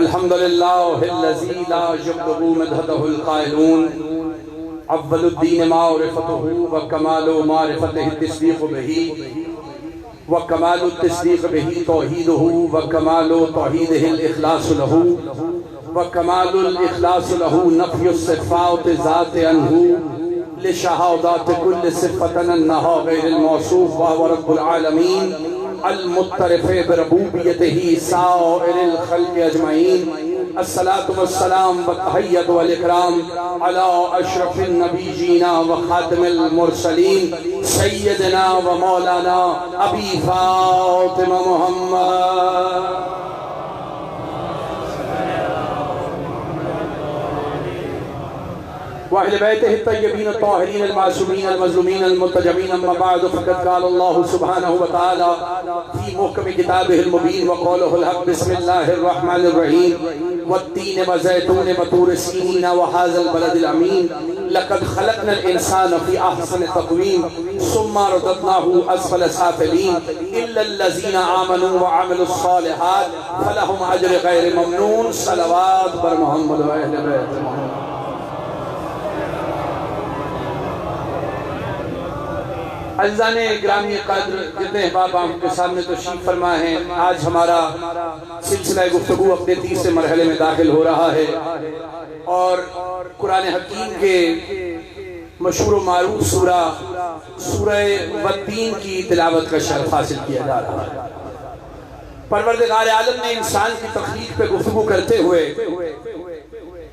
अल्हम्दुलिल्लाहिल्लज़ी ला यब्लुगु मदहहुल क़ाइलून अव्वलुद्दीन मारिफतुहु व कमालु मारिफतिही तस्दीक़ु बिही व कमालु तस्दीक़ बिही तौहीदुहु व कमालु तौहीदिहिल इख़लासु लहू व कमालुल इख़लासु लहू नफ़युस सिफ़ाति ज़ाति अन्हु लिशहादति कुल्लि सिफ़तिन अन्नहा ग़ैरुल मौसूफ़ व हुवा रब्बुल आलमीन अल-मुत्तरिफ़ बिरबूबियतिही साइरिल ख़ल्क़ि अजमईन। अस्सलातु वस्सलाम व तहय्यतु वल इकराम अला अशरफिन नबिय्यीना व खातिमिल मुरसलीन सय्यदना व मौलाना अबी फातिमा मुहम्मद व अहले बैतिही अत्तय्यबीन अत्ताहिरीन अल-मासूमीन अल-मज़लूमीन अल-मुर्तजमीन अम्मा बअद फ़क़द क़ाल अल्लाहु सुब्हानहु व तआला फ़ी मुहकमि किताबिहिल मुबीन व क़ौलुहुल हक़ बिस्मिल्लाहिर रहमानिर रहीम वत्तीन व ज़ैतून व तूर सीनीन व हाज़ल बलदिल अमीन लक़द ख़लक़नल इंसान फ़ी अहसनि तक़वीम सुम्मा रददनाहु अस्फ़ल साफ़िलीन इल्लल्लज़ीना आमनू व अमिलुस सालिहात फ़लहुम अज्र ग़ैर ममनून। सलवात बर मोहम्मद व अहले बैत मोहम्मद। अज़ीज़ाने ग्रामी क़द्र, जितने अहबाब आपके सामने तशरीफ़ फरमा हैं, आज हमारा सिलसिला गुफ्तगू अपने तीसरे मरहले में दाखिल हो रहा है और कुरान हकीम के मशहूर मारूफ सूरह वत्तीन की तिलावत का शरफ हासिल किया जा रहा है। परवरदिगार आलम ने इंसान की तख्लीक पे गुफ्तगू करते हुए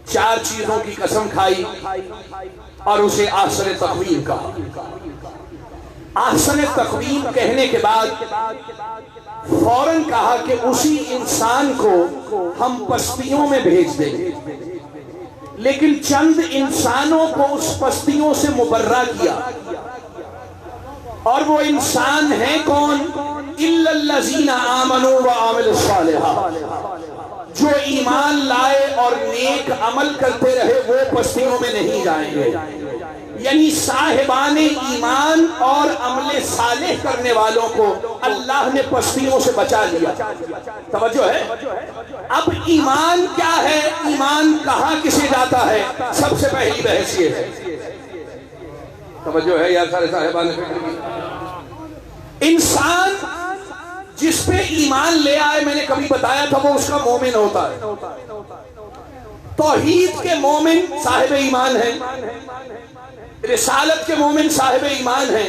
चार चीजों की कसम खाई और उसे आसर तक़वीम कहा। आसन तक़वीम कहने के बाद फौरन कहा कि उसी इंसान को हम पस्तियों में भेज देंगे, लेकिन चंद इंसानों को उस पस्तियों से मुबर्रा किया। और वो इंसान है कौन? इल्लल्लज़ीना आमनू व अमिलुस सालिहात, जो ईमान लाए और नेक अमल करते रहे वो पस्तियों में नहीं जाएंगे। यानी साहिबाने ईमान और अमले सालेह करने वालों को अल्लाह ने पस्तियों से बचा लिया। तवज्जो है। अब ईमान क्या है? ईमान कहाँ किसे जाता है? सबसे पहली बहस ये है। तवज्जो है यार सारे साहिबाने फिक्र। इंसान जिस पे ईमान ले आए, मैंने कभी बताया था, वो उसका मोमिन होता है। तौहीद के मोमिन साहिब ईमान है, रिसालत के मोमिन साहिब ईमान है।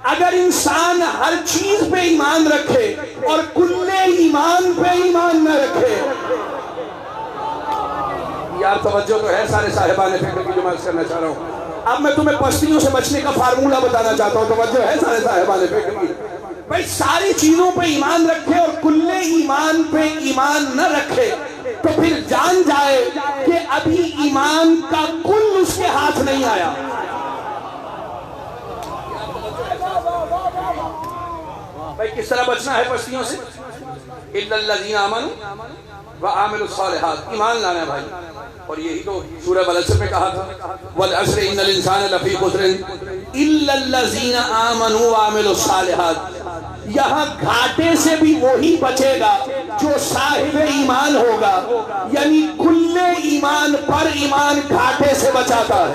अगर इंसान हर चीज पे ईमान रखे और कुल्ले ईमान पे ईमान न रखे, यार तवज्जो तो है सारे साहिबाने फिक्र की, जो मैं करना चाह रहा हूं। अब मैं तुम्हें पस्तियों से बचने का फार्मूला बताना चाहता हूं। तवज्जो है सारे साहिबाने फिक्र की। भाई सारी चीजों पे ईमान रखे और कुल्ले ईमान पे ईमान न रखे तो फिर जान जाए कि अभी ईमान का कुल उसके हाथ नहीं आया। भाई किस तरह बचना है पस्तियों से? इल्लल्लज़ीना आमनू व अमिलुस सालिहात, ईमान लाना है भाई। और यही तो सूरह बलअस्र में कहा था, वल अस्र इन्नल इंसाना लफी खुस्रिन इल्लल्लज़ीना आमनू व अमिलुस सालिहात। यहाँ घाटे से भी वही बचेगा जो साहिब ईमान होगा, यानी कुल्ले ईमान पर ईमान घाटे से बचाता है,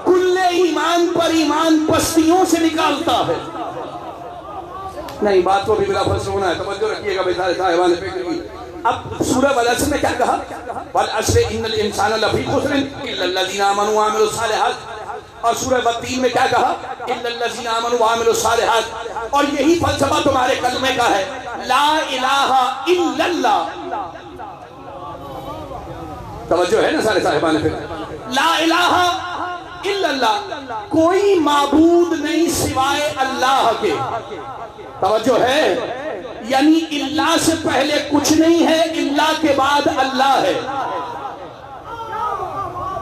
कुल्ले ईमान पर ईमान पस्तियों से निकालता है। नहीं, बात को भी बिला फर्ज होना है। तवज्जो रखिएगा भाई सारे साहिबान फिक्र की। अब सूरह बलअस्र में क्या कहा? वल अस्र इन्नल इंसाना लफी खुस्रिन इल्लल्लज़ीना आमनू व अमिलुस सालिहात। और सूरह वत्तीन में क्या कहा? इल्लल्लज़ीना आमनू व अमिलुस सालिहात। और यही फलसफा तुम्हारे कलमे का है, ला इलाहा इल्लल्लाह। तवज्जो है ना सारे साहिबान फिक्र। ला इलाहा इल्लल्लाह, कोई माबूद नहीं सिवाय अल्लाह के। तवज्जो है। यानी इल्लाह से पहले कुछ नहीं है, इल्लाह के बाद अल्लाह है।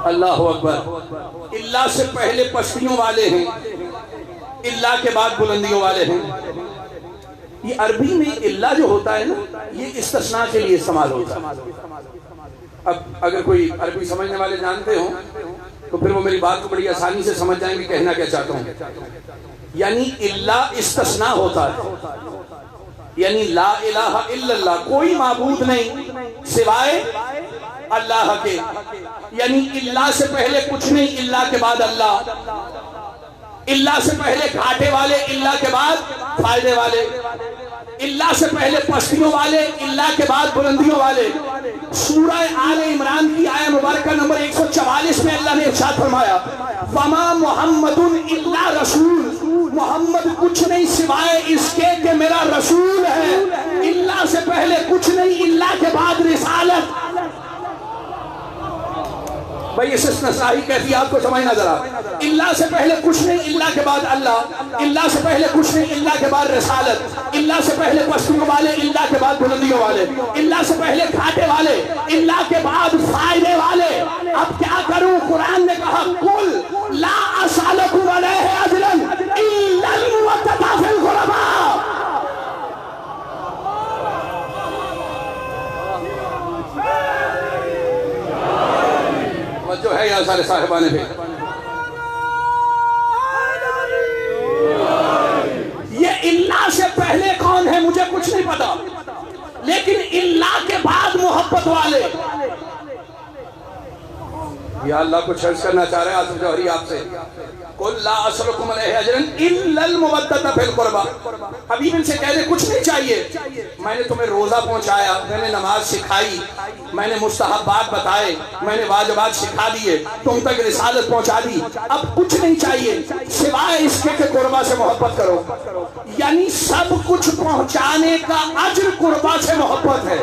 अल्लाह अकबर। इल्लाह से पहले पस्तियों वाले हैं, इल्लाह के बाद बुलंदियों वाले हैं। ये अरबी में इल्लाह जो होता है ना, ये इस्तिस्ना के लिए इस्तेमाल होता है। अब अगर कोई अरबी समझने वाले जानते हो तो फिर वो मेरी बात को बड़ी आसानी से समझ जाएंगे कहना क्या चाहता हूँ। यानी इल्ला इस्तिस्ना होता है। यानी ला इलाहा इल्लल्लाह, कोई माबूद नहीं सिवाय अल्लाह के, यानी इल्लाह से पहले कुछ नहीं, इल्लाह के बाद अल्लाह, इल्लाह से पहले घाटे वाले, इल्लाह के बाद फायदे वाले, इल्लाह से पहले पश्तियों वाले, इल्लाह के बाद बुलंदियों वाले। सूरह आले इमरान की आया मुबारक नंबर 144 में अल्लाह ने इरशाद फरमाया, वमा मुहम्मदुन इल्ला रसूल, मोहम्मद कुछ नहीं सिवाय इसके कि मेरा रसूल है। इल्लाह से पहले कुछ नहीं, इल्लाह के बाद रिसालत। भाई इस नसाही कैफी आपको समझना जरा। इल्लाह से पहले कुछ नहीं, इल्लाह के बाद अल्लाह, इल्लाह से पहले कुछ नहीं, इल्लाह के बाद रिसालत, इल्लाह से पहले पश्तियों वाले, इल्लाह के बाद बुलंदियों वाले, इल्लाह से पहले घाटे वाले, इल्लाह के बाद फायदे वाले। अब क्या करूं? कुरान ने कहा कुल ला असअलुकुम अलैहि अजरन इल्लल मुवद्दता फिल क़ुरबा। जो है यहाँ सारे साहिबाने पे, ये इल्लाह से पहले कौन है मुझे कुछ नहीं पता, लेकिन इल्लाह के बाद मोहब्बत वाले। या अल्लाह को अर्ज करना चाह रहे हैं आसिफ जौहरी आपसे, कुल ला असअलुकुम अलैहि अजरन इल्लल मुवद्दता फिल क़ुरबा। हबीब इनसे कह दे कुछ नहीं चाहिए, मैंने तुम्हें रोजा पहुंचाया, मैंने नमाज सिखाई, मैंने मुस्तहब्बात बताए, मैंने वाजिबात सिखा दिए, तुम तक रिसालत पहुंचा दी, अब कुछ नहीं चाहिए सिवाय इसके कि कुर्बा से मोहब्बत करो। यानी सब कुछ पहुंचाने का अज्र कुर्बा से मोहब्बत है।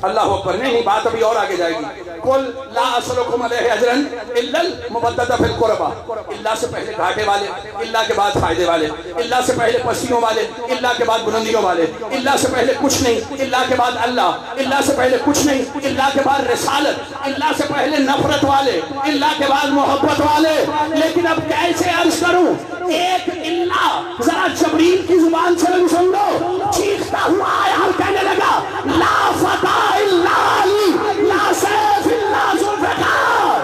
अल्लाह अकबर। नहीं, बात अभी और आगे जाएगी। कुल ला असअलुकुम अलैहि अजरन इल्लल मुवद्दता फिल क़ुरबा। इल्लाह से पहले घाटे वाले, इल्लाह के बाद फायदे वाले, इल्लाह से पहले पस्तियों वाले, इल्लाह के बाद बुलंदियों वाले, इल्लाह से पहले कुछ नहीं, इल्लाह के बाद अल्लाह, इल्लाह से पहले कुछ नहीं, इल्लाह के बाद रिसालत, इल्लाह से पहले नफरत वाले, इल्लाह के बाद मोहब्बत वाले। लेकिन अब कैसे अर्ज करूं? एक इल्लाह जरा जबरील की जुबान से सुन लो, चीखता हुआ आया और कहने लगा, ला फता इल्ला अली, ला सैफ इल्ला जुल्फ़िकार।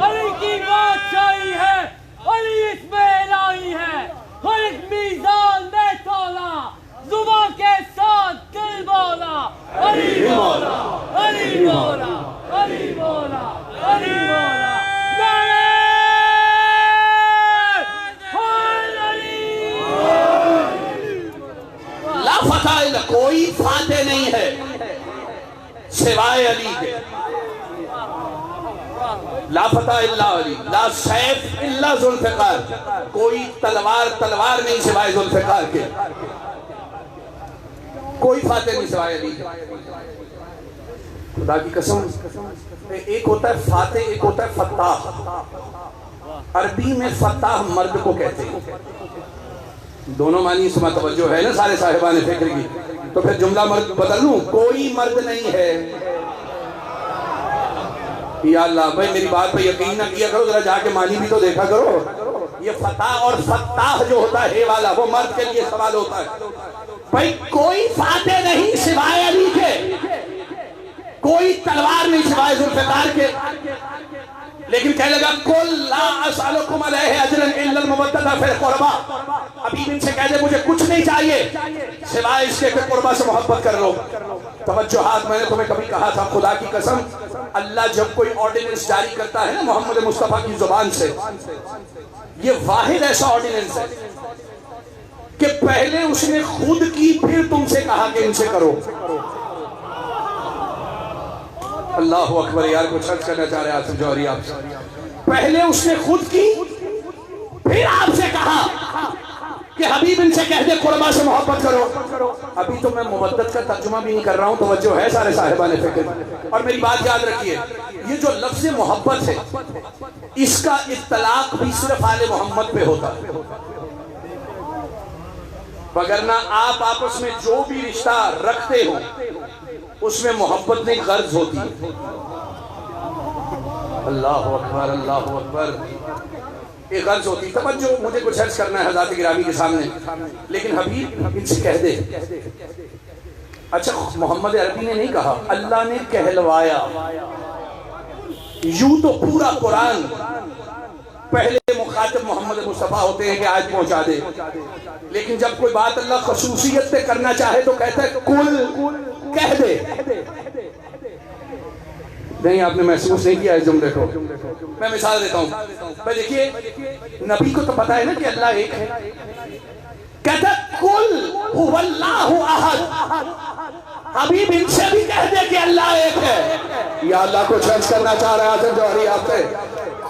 अली की बादशाही है, अली इसमें इलाही है, हर एक मीज़ान में तौला, जुबान के साथ दिल बोला, अली मौला, अली मौला, अली मौला, अली मौला। ला फता, कोई फाते नहीं है सिवाय अली के। ला फता इल्ला अली, ला सैफ इल्ला जुल्फ़िकार, कोई तलवार नहीं सिवाय जुल्फ़िकार के, कोई फाते नहीं सिवाय अली। खुदा की कसम, एक होता है फाते, एक होता है फत्ताह। अरबी में फत्ताह मर्द को कहते हैं। दोनों मानी इसमें तवज्जो है ना सारे साहिबान फिक्र की। तो फिर जुमला मर्द बदल लूं, कोई मर्द नहीं है। या अल्लाह, भाई मेरी बात पे यकीन ना किया करो, जरा जाके मानी भी तो देखा करो। ये फताह और फत्ताह जो होता है हे वाला, वो मर्द के लिए सवाल होता है। भाई कोई फाते नहीं सिवाय अली के, कोई तलवार नहीं सिवाय जुल्फ़िकार के। लेकिन कहने लगा कुल ला असअलुकुम अलैहि अजरन इल्लल मुवद्दता फिल क़ुरबा। अभी इनसे कह दे मुझे कुछ नहीं चाहिए सिवाय इसके कि कुर्बा से मोहब्बत कर लो। तवज्जुहात, मैंने तुम्हें कभी कहा था, खुदा की कसम, अल्लाह जब कोई ऑर्डिनेंस जारी करता है ना मोहम्मद मुस्तफ़ा की जुबान से, ये वाहिद ऐसा ऑर्डिनेंस है कि पहले उसने खुद की, फिर तुमसे कहा कि इनसे करो। अल्लाह अकबर। यार कुछ अर्ज करना चाह रहे हैं आसिफ जौहरी आपसे। पहले उसने खुद की, फिर आपसे कहा कि हबीब इनसे कह दे कुर्बा से मोहब्बत करो। अभी तो मैं मुवद्दत का तर्जुमा भी नहीं कर रहा हूं, तवज्जो है सारे साहिबान फिक्र। और मेरी बात याद रखिए, ये जो लफ्ज़ मोहब्बत है, इसका इत्तलाक भी सिर्फ आले मोहम्मद पे होता है, वगरना आप आपस में जो भी रिश्ता रखते हो उसमें मोहब्बत नहीं गर्ज होती है। अल्लाह अकबर, अल्लाह अकबर। एक गर्ज होती। तवज्जो, मुझे कुछ अर्ज करना है हज़रात गिरामी के सामने, लेकिन हबीब इनसे कह दे। अच्छा, मोहम्मद अरबी ने नहीं कहा, अल्लाह ने कहलवाया। यूं तो पूरा कुरान पहले मुखातिब मोहम्मद मुस्तफ़ा होते हैं कि आज पहुंचा दे, लेकिन जब कोई बात अल्लाह खसूसियत पे करना चाहे तो कहता है कुल कह दे। नहीं, आपने महसूस नहीं किया इस जुमले को। मैं मिसाल देता हूँ। भाई देखिए, नबी को तो पता है ना कि अल्लाह एक है। कहता कुल हुवल्लाहु अहद, हबीब इनसे भी कह दे कि अल्लाह एक है। या अल्लाह को जज करना चाह रहा है जौहरी आपसे।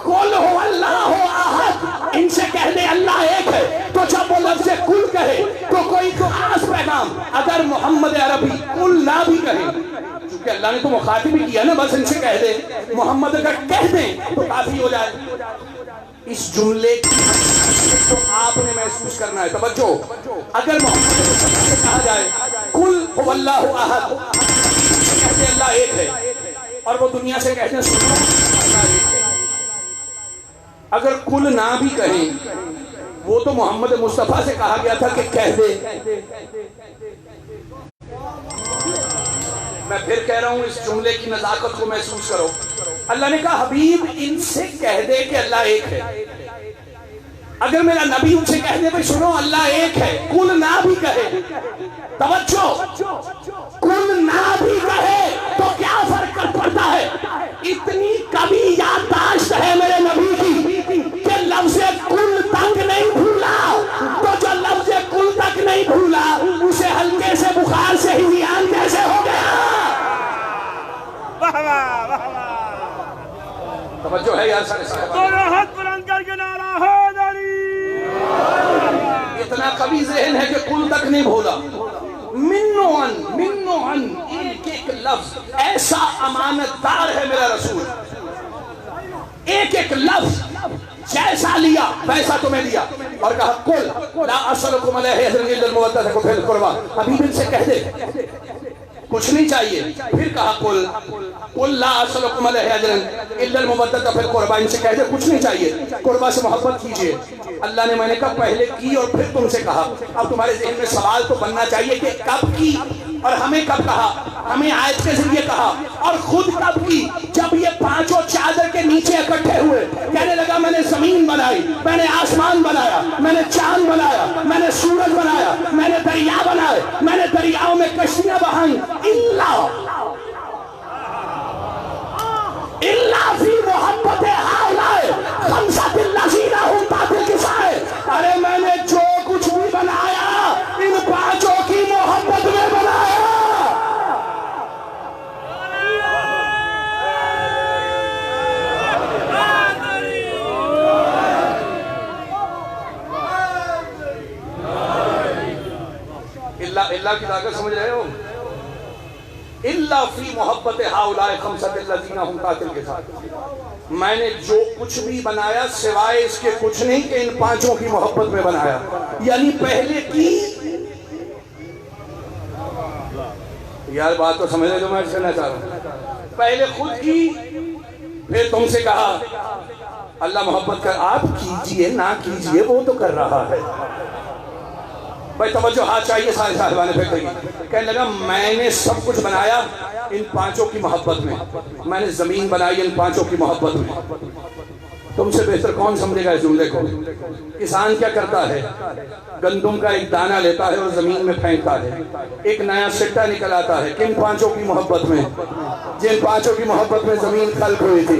कुल हुवल्लाहु अहद, इनसे कह दे अल्लाह एक है। तो जब वो लफ्ज़ कुल कहे तो कोई खास पैगाम अगर मोहम्मद अरबी कुल ना भी कहे, क्योंकि अल्लाह ने तो मुखातिब भी किया ना, बस इनसे कह दे, मोहम्मद अगर कह दे तो काफी हो जाए। इस जुमले की तो आपने महसूस करना है। तवज्जो, अगर मोहम्मद से कहा जाए कुल हुवल्लाहु अहद, कहते अल्लाह एक है, और वो दुनिया से कहते हैं अगर कुल ना भी कहें, वो तो मोहम्मद मुस्तफ़ा से कहा गया था कि कह दे। मैं फिर कह रहा हूं, इस जुमले की नजाकत को महसूस करो। अल्लाह ने कहा हबीब इनसे कह दे कि अल्लाह एक है। अगर मेरा नबी उनसे कह दे भाई सुनो अल्लाह एक है, कुल ना भी कहे, तवज्जो, कुल ना भी कहे तो क्या फर्क पड़ता है? इतनी कभी याददाश्त है मेरे नबी की कि लफ्ज़ कुल तक नहीं भूला। तो जो लफ्ज़ कुल तक नहीं भूला उसे हल्के से बुखार से ही ध्यान कैसे हो गया? वाह वाह वाह वाह, तवज्जो है यार दोनों हाथ बुलंद करके नारा हैदरी। इतना कभी ज़हन है कि कुल तक नहीं भूला। मिन्नोअन एक एक लफ्ज ऐसा अमानतदार है मेरा रसूल। एक एक लफ्ज जैसा लिया वैसा तुम्हें दिया और कहा कुल ला असलुकुम अलैहि अजरन इल्लल मवद्दत फिल कुर्बा। अभी इनसे कह दे कुछ नहीं चाहिए। फिर कहा कुल ला असलुकुम अलैहि अजरन इल्लल मवद्दत फिल कुर्बा, इनसे कह दे कुछ नहीं चाहिए, कुर्बा से मोहब्बत कीजिए। अल्लाह ने, मैंने कहा पहले की और फिर तुमसे कहा। अब तुम्हारे ज़हन में सवाल तो बनना चाहिए कि कब की और हमें कब कहा, हमें आयत के जरिए कहा और खुद कब की? जब ये पांचों चादर के नीचे इकट्ठे हुए, कहने लगा मैंने जमीन बनाई, मैंने आसमान बनाया, मैंने चांद बनाया, मैंने सूरज बनाया, मैंने दरिया बनाए, मैंने दरियाओं में कश्तियां बहाई। इल्ला फी मोहब्बत हाउलाए खमसतिल लज़ीना हुम तातिल किसाए। अरे मैंने जो कुछ भी बनाया इन पांचों की मोहब्बत में बनाया। इल्ला की ताकत समझ रहे हो? इल्ला फी मोहब्बत हाउलाए खमसतिल लज़ीना हुम तातिल किसाए। मैंने जो कुछ भी बनाया सिवाय इसके कुछ नहीं कि इन पांचों की मोहब्बत में बनाया। यानी पहले की, यार बात तो समझ रहे जो मैं कहना चाह रहा हूं। पहले खुद की, फिर तुमसे कहा अल्लाह मोहब्बत कर, आप कीजिए ना कीजिए वो तो कर रहा है। भाई तवज्जो हाथ चाहिए सारे साहिबान फिक्र की। कहने लगा मैंने सब कुछ बनाया इन पांचों की मोहब्बत में, मैंने जमीन बनाई इन पांचों की मोहब्बत में। तुमसे बेहतर कौन समझेगा इस जुमले को? किसान क्या करता है? गंदुम का एक दाना लेता है और जमीन में फेंकता है, एक नया सिट्टा निकल आता है। किन पांचों की मोहब्बत में? जिन पांचों की मोहब्बत में जमीन खल्क हुई थी।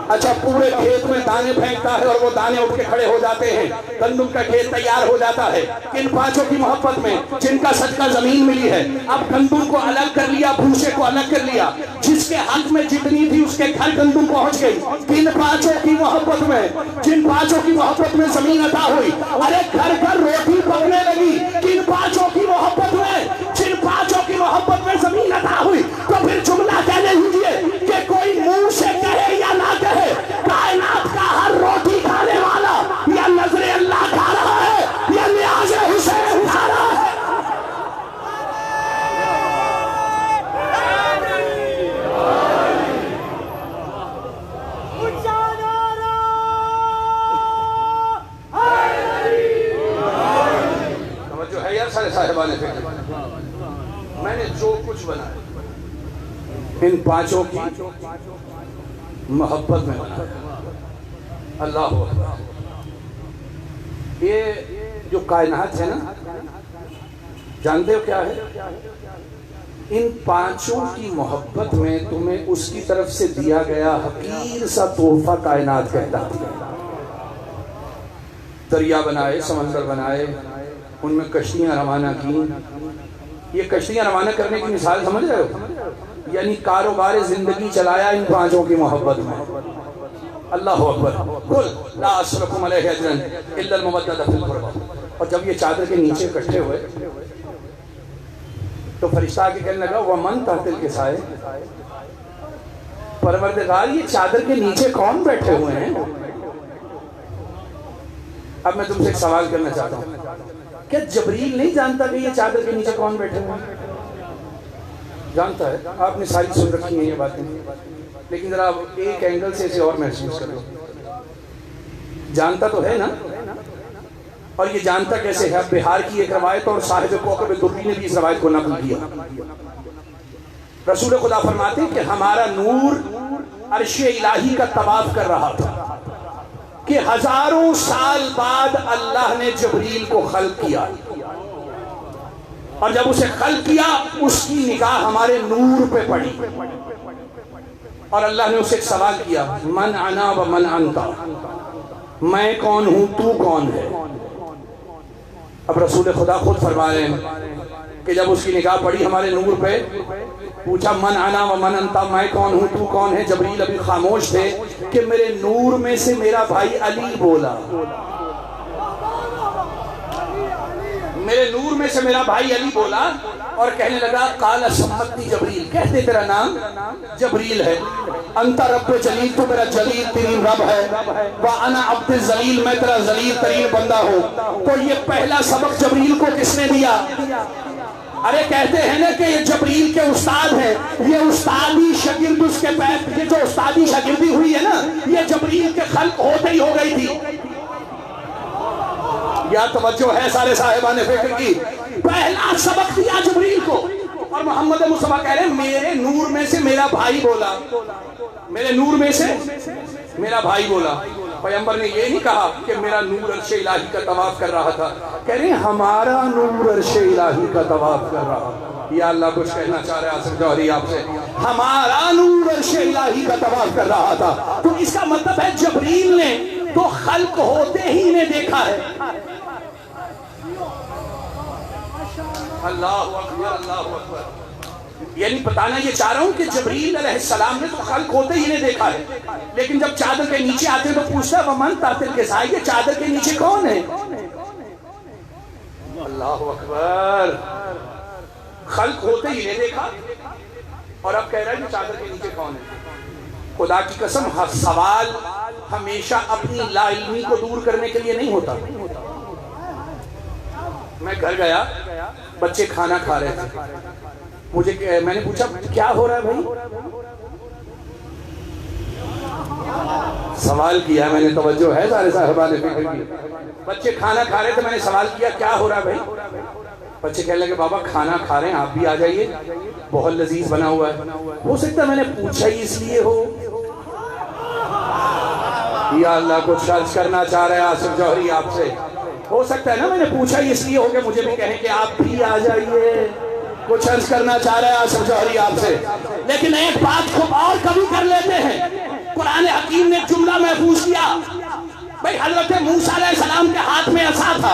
अच्छा, पूरे खेत में दाने फेंकता है और वो दाने उठ के खड़े हो जाते हैं, गंदुम का खेत तैयार हो जाता है। किन पांचों की मोहब्बत में? जिनका सदका जमीन मिली है। अब गंदुम को अलग कर लिया, भूसे को अलग कर लिया, जिसके हक में जितनी थी उसके घर गंदुम पहुंच गई। किन पांचों की मोहब्बत में? जिन पांचों की मोहब्बत में जमीन अता हुई। अरे घर घर रोटी पकने लगी। किन पांचों की मोहब्बत में? जिन पांचों की मोहब्बत में जमीन अता हुई। तो फिर जुमला कहने दीजिए कि कोई मुंह से कहे या ना कहे, कायनात का हर रोटी खाने वाला या नजरे अल्लाह खा रहा है या नियाज़े हुसैन खा रहा है। साहिबान मैंने जो कुछ बनाया इन पांचों की मोहब्बत में बनाया। अल्लाह अकबर। ये जो कायनात है ना, जानते हो क्या है? इन पांचों की मोहब्बत में तुम्हें उसकी तरफ से दिया गया हकीर सा तोहफा कायनात कहता है। दरिया बनाए, समंदर बनाए, उनमें कश्तियां रवाना की। ये कश्तियां रवाना करने की मिसाल समझ रहे हो? यानी कारोबार जिंदगी चलाया इन पांचों की मोहब्बत में। अल्लाह अकबर। कुल ला अस्लकुम अलैहि अजरन इल्लल मवद्दत फिल कुर्बा। और जब ये चादर के नीचे इकट्ठे हुए तो फरिश्ता आके कहने लगा वमन तहतिल के साए, परवरदिगार ये चादर के नीचे कौन बैठे हुए हैं? अब मैं तुमसे एक सवाल करना चाहता हूँ, क्या जबरील नहीं जानता कि ये चादर के नीचे कौन बैठे हुए हैं? जानता है, आपने सारी सुन रखी है ये बातें, लेकिन जरा एक एंगल से इसे और महसूस कर लो। जानता तो है ना? और ये जानता कैसे है? बिहार की एक रवायत और साहिब कौकब दुर्री ने भी इस रवायत को नकल किया। रसूल खुदा फरमाते कि हमारा नूर अर्शे इलाही का तवाफ कर रहा था कि हजारों साल बाद अल्लाह ने जबरील को खल्क किया, और जब उसे खल्क किया उसकी निगाह हमारे नूर पे पड़ी, और अल्लाह ने उसे एक सवाल किया, मन अना व मन अंता, मैं कौन हूं, तू कौन है? अब रसूल खुदा खुद फरमा रहे हैं कि जब उसकी निगाह पड़ी हमारे नूर पे, पूछा मन आना व मन अंता, मैं कौन हूं, तू कौन है? जबरील अभी खामोश थे कि मेरे नूर में से मेरा भाई अली बोला, मेरे नूर में से मेरा भाई अली बोला और कहने लगा काला सम्मती जबरील, कहते तेरा नाम जबरील है, अंता रब्ब जलील, तू मेरा जलील तरीन रब है, व अना अब्द जलील, मैं तेरा जलील तरीन बंदा हूँ। तो ये पहला सबक जबरील को किसने दिया? अरे कहते हैं ना कि ये जबरील के उस्ताद हैं, ये उस्तादी शागिर्द उसके पैर, ये जो उस्तादी शागिर्दी हुई है ना, ये जबरील के खल्क होते ही हो गई थी। या तवज्जो है सारे साहिबान फिक्र की? पहला सबक दिया जबरील को, और मोहम्मद मुस्तफा कह रहे हैं मेरे नूर में से मेरा भाई बोला, मेरे नूर में से मेरा भाई बोला। पैगंबर ने ये नहीं कहा कि मेरा नूर अर्शे इलाही का तवाफ कर रहा था, कह रहे हैं हमारा नूर अर्शे इलाही का तवाफ कर रहा था। या अल्लाह कुछ कहना चाह रहे हैं आसिफ जौहरी आपसे, हमारा नूर अर्शे इलाही का तवाफ कर रहा था। तो इसका मतलब है जबरील ने तो खल्क होते ही इन्हें देखा है। अल्लाह अकबर, अल्लाह अकबर। यानी बताना ये चाह रहा हूं कि जबरील अलैहिस्सलाम ने तो खल्क होते ही इन्हें देखा है, लेकिन जब चादर के नीचे आते तो पूछता वमन तातिल के साए, ये चादर के नीचे कौन है? अल्लाह अकबर। खल्क होते ही इन्हें देखा और अब कह रहा है कि चादर के नीचे कौन है? खुदा की कसम, हर सवाल हमेशा अपनी लाइल्मी को दूर करने के लिए नहीं होता। मैं घर गया, बच्चे खाना खा रहे थे, मैंने पूछा क्या हो रहा है भाई? सवाल किया मैंने, तवज्जो है सारे साहिबान फिक्र की? बच्चे खाना खा रहे थे, मैंने सवाल किया क्या हो रहा है भाई? बच्चे कहने लगे बाबा खाना खा रहे हैं, आप भी आ जाइए, बहुत लजीज बना हुआ है। हो सकता है मैंने पूछा ही इसलिए हो। या अल्लाह कुछ अर्ज करना चाह रहे हैं आसिफ जौहरी आपसे, हो सकता है ना मैंने पूछा ही इसलिए हो कि मुझे भी कहें कि आप भी आ जाइए, कुछ अर्ज करना चाह रहे हैं आसिफ जौहरी आपसे। लेकिन एक बात को और कभी कर लेते हैं, कुरान हकीम ने जुमला महफूज किया भाई, हजरत मूसा अलैहिस्सलाम के हाथ में असा था,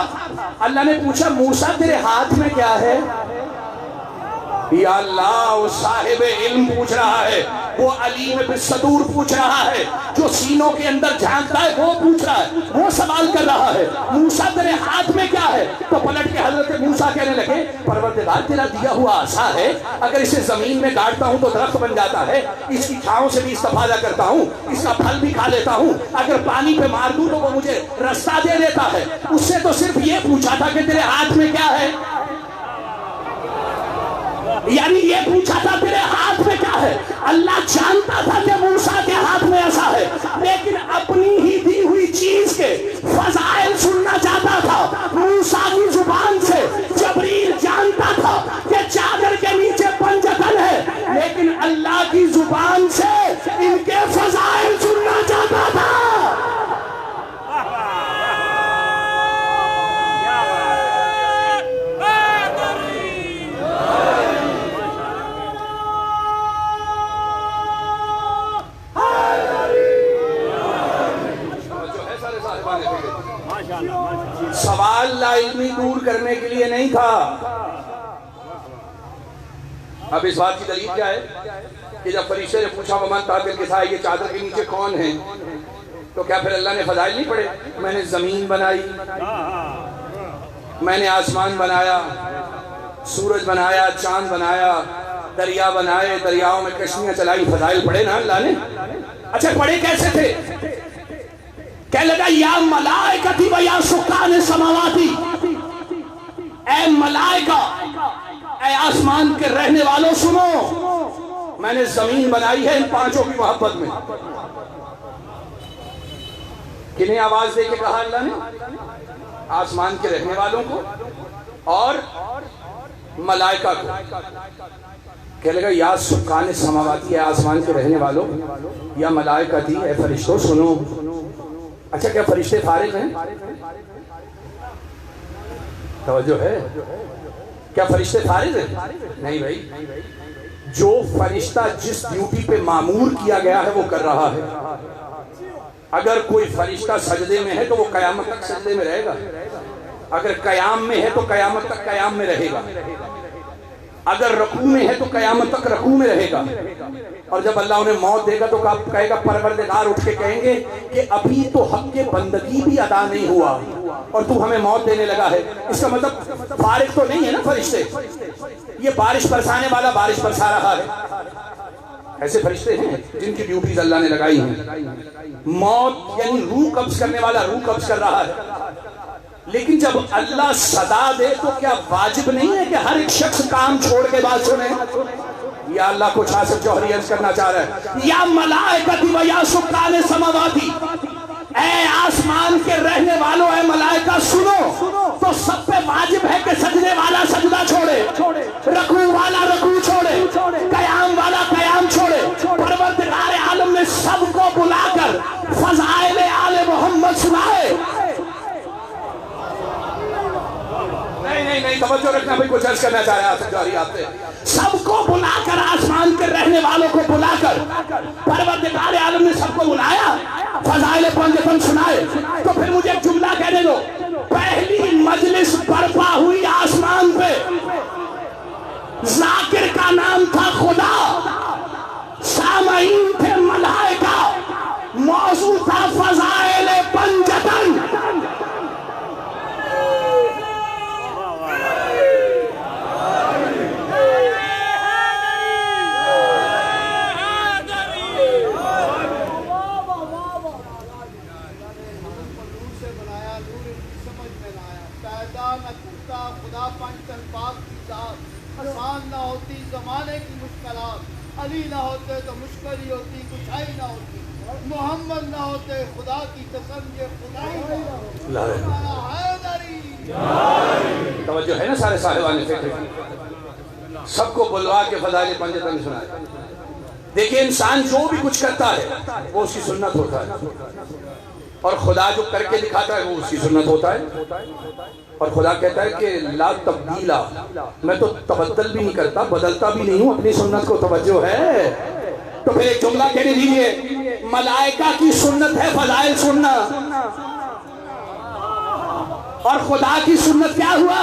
अल्लाह ने पूछा मूसा तेरे हाथ में क्या है? या अल्लाह, वो साहिब इल्म पूछ रहा है, वो अलीम बिस्सदूर पूछ रहा है, जो सीनों के अंदर झांकता है वो पूछ रहा है, वो सवाल कर रहा है मूसा तेरे हाथ में क्या है? तो पलट के हजरत मूसा कहने लगे परवरदिगार तेरा दिया हुआ आसा है, अगर इसे जमीन में गाड़ता हूँ तो दरख्त बन जाता है, इसकी छांव से भी इस्तेफादा करता हूँ, इसका फल भी खा लेता हूँ, अगर पानी पे मार दूं तो वो मुझे रास्ता दे देता है। उससे तो सिर्फ ये पूछा था कि तेरे हाथ में क्या है, यानी ये पूछा था तेरे हाथ में क्या है। अल्लाह जानता था कि मूसा के हाथ में ऐसा है, लेकिन अपनी ही दी हुई चीज के फजाइल सुनना चाहता था। मूसा की जुबान से जबरील जानता था कि चादर के नीचे पंजतन है, लेकिन अल्लाह की जुबान से इनके फजाइल सवाल लाइल्मी दूर करने के लिए नहीं था। अब इस बात की दलील क्या है कि जब फरिश्ते ने पूछा वमन तातिल किसा, ये चादर के नीचे कौन है, तो क्या फिर अल्लाह ने फजाइल नहीं पढ़े? मैंने जमीन बनाई, मैंने आसमान बनाया, सूरज बनाया, चांद बनाया, दरिया बनाए, दरियाओं में कश्तियां चलाई, फजाइल पढ़े ना अल्लाह ने? अच्छा पढ़े कैसे थे? क्या लगा या मलाइकती व या सुकान समावाती, ऐ मलाइका, ऐ आसमान के रहने वालों सुनो, मैंने जमीन बनाई है इन पांचों की मोहब्बत में। किन्हें आवाज दे के कहा अल्लाह ने? आसमान के रहने वालों को और मलाइका को। कह लगा या सुकान समावाती है, आसमान के रहने वालों, या मलाइकती है फरिश्तों सुनो। अच्छा क्या फरिश्ते फारिग हैं? तवज्जो है? क्या फरिश्ते फारिग हैं? नहीं भाई, जो फरिश्ता जिस ड्यूटी पे मामूर किया गया है वो कर रहा है। अगर कोई फरिश्ता सजदे में है तो वो कयामत तक सजदे में रहेगा, अगर कयाम में है तो कयामत तक कयाम में रहेगा, अगर रकू में है तो कयामत तक रकू में रहेगा। और जब अल्लाह उन्हें मौत देगा तो कहेगा, परवरदिगार उठ के कहेंगे कि अभी तो हक के बंदगी भी अदा नहीं हुआ और तू हमें मौत देने लगा है। इसका मतलब फारिग तो नहीं है ना फरिश्ते, ये बारिश बरसाने वाला बारिश बरसा रहा है। ऐसे फरिश्ते हैं जिनकी ड्यूटीज अल्लाह ने लगाई हैं। मौत यानी रूह कब्ज करने वाला रूह कब्ज कर रहा है। लेकिन जब अल्लाह सदा दे तो क्या वाजिब नहीं है कि हर एक शख्स काम छोड़ के बात सुने? या अल्लाह कुछ आसिफ जौहरी अर्ज करना चाह रहा है, या मलाइकती व या सुकान समावाती, ऐ आसमान के रहने वालों, ऐ मलाइका सुनो, तो सब पे वाजिब है कि सजदे वाला सजदा छोड़े, रकू वाला रकू छोड़े, कयाम वाला कयाम छोड़े। परवरदिगार आलम ने सबको बुलाकर फज़ाइल आले मोहम्मद सुनाए। नहीं, तवज्जो रखना भाई, कुछ अर्ज करना चाह रहा है आपसे। सबको बुलाकर, आसमान के रहने वालों को बुलाकर परवरदिगार आलम ने सबको बुलाया, फज़ाइल पंजतन सुनाए। तो फिर मुझे एक जुमला कहने दो, पहली मजलिस बर्पा हुई आसमान पे, जाकिर का नाम था खुदा, सामईन थे मलाइका, मौजू था फज़ाइल पंजतन। ना होती जमाने की मुश्किलात, अली ना होते तो मुश्किल ही होती, कुछाई ना होती, मोहम्मद ना होते खुदा की कसम ये खुदाई ना होती। तवज्जो है ना सारे साहिबान फिक्र, सबको बुलवा के फज़ाइल पंजतन सुनाए। देखिए इंसान जो भी कुछ करता है वो उसकी सुन्नत होता है, और खुदा जो करके दिखाता है वो उसकी सुन्नत होता है। और खुदा कहता है कि ला तब्दीला, मैं तो तबद्दल भी नहीं करता, बदलता भी नहीं हूं अपनी सुन्नत को। तवज्जो है? तो फिर एक जुमला कहने दीजिए, मलाइका की सुन्नत है फज़ाइल सुनना, और खुदा की सुन्नत क्या हुआ?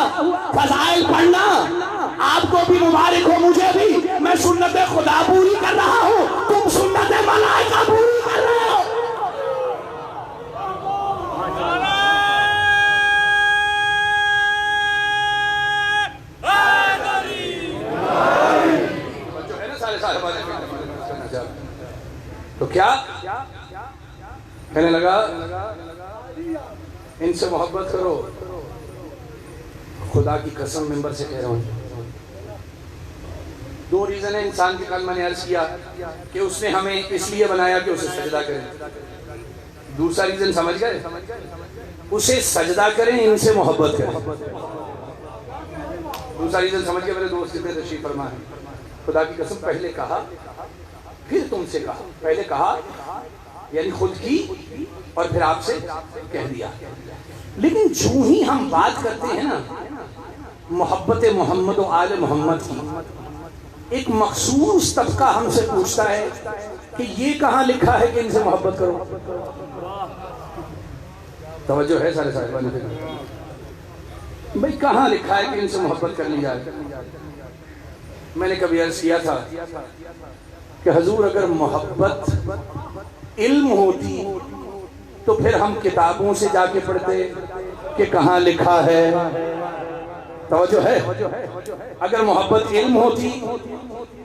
फज़ाइल पढ़ना। आपको भी मुबारक हो, मुझे भी, मैं सुन्नत खुदा पूरी कर रहा हूं, तुम सुन्नत मलाइका पूरी कर रहे हो। तो क्या कहने लगा? इनसे मोहब्बत करो, खुदा की कसम मिंबर से कह रहा हूं। दो रीजन है इंसान के। कल मैंने अर्ज किया कि उसने हमें इसलिए बनाया कि उसे सजदा करें। दूसरा रीजन समझ गए? उसे सजदा करें, इनसे मोहब्बत करें। दूसरा रीजन समझ गए मेरे दोस्त? कितने तशरीफ फरमा है। खुदा की कसम पहले कहा फिर तुमसे कहा, पहले कहा यानी खुद की और फिर आपसे कह दिया। लेकिन जो ही हम बात करते हैं ना मोहब्बत मोहम्मद और आले मोहम्मद की, एक मखसूस तबका हमसे पूछता है कि ये कहाँ लिखा है कि इनसे मोहब्बत करो। तवज्जो है सारे साहिबान भाई, कहाँ लिखा है कि इनसे मोहब्बत करनी जाए? मैंने कभी अर्ज किया था कि हजूर अगर मोहब्बत इल्म होती तो फिर हम किताबों से जाके पढ़ते कि कहाँ लिखा है। तवज्जो है? अगर मोहब्बत इल्म होती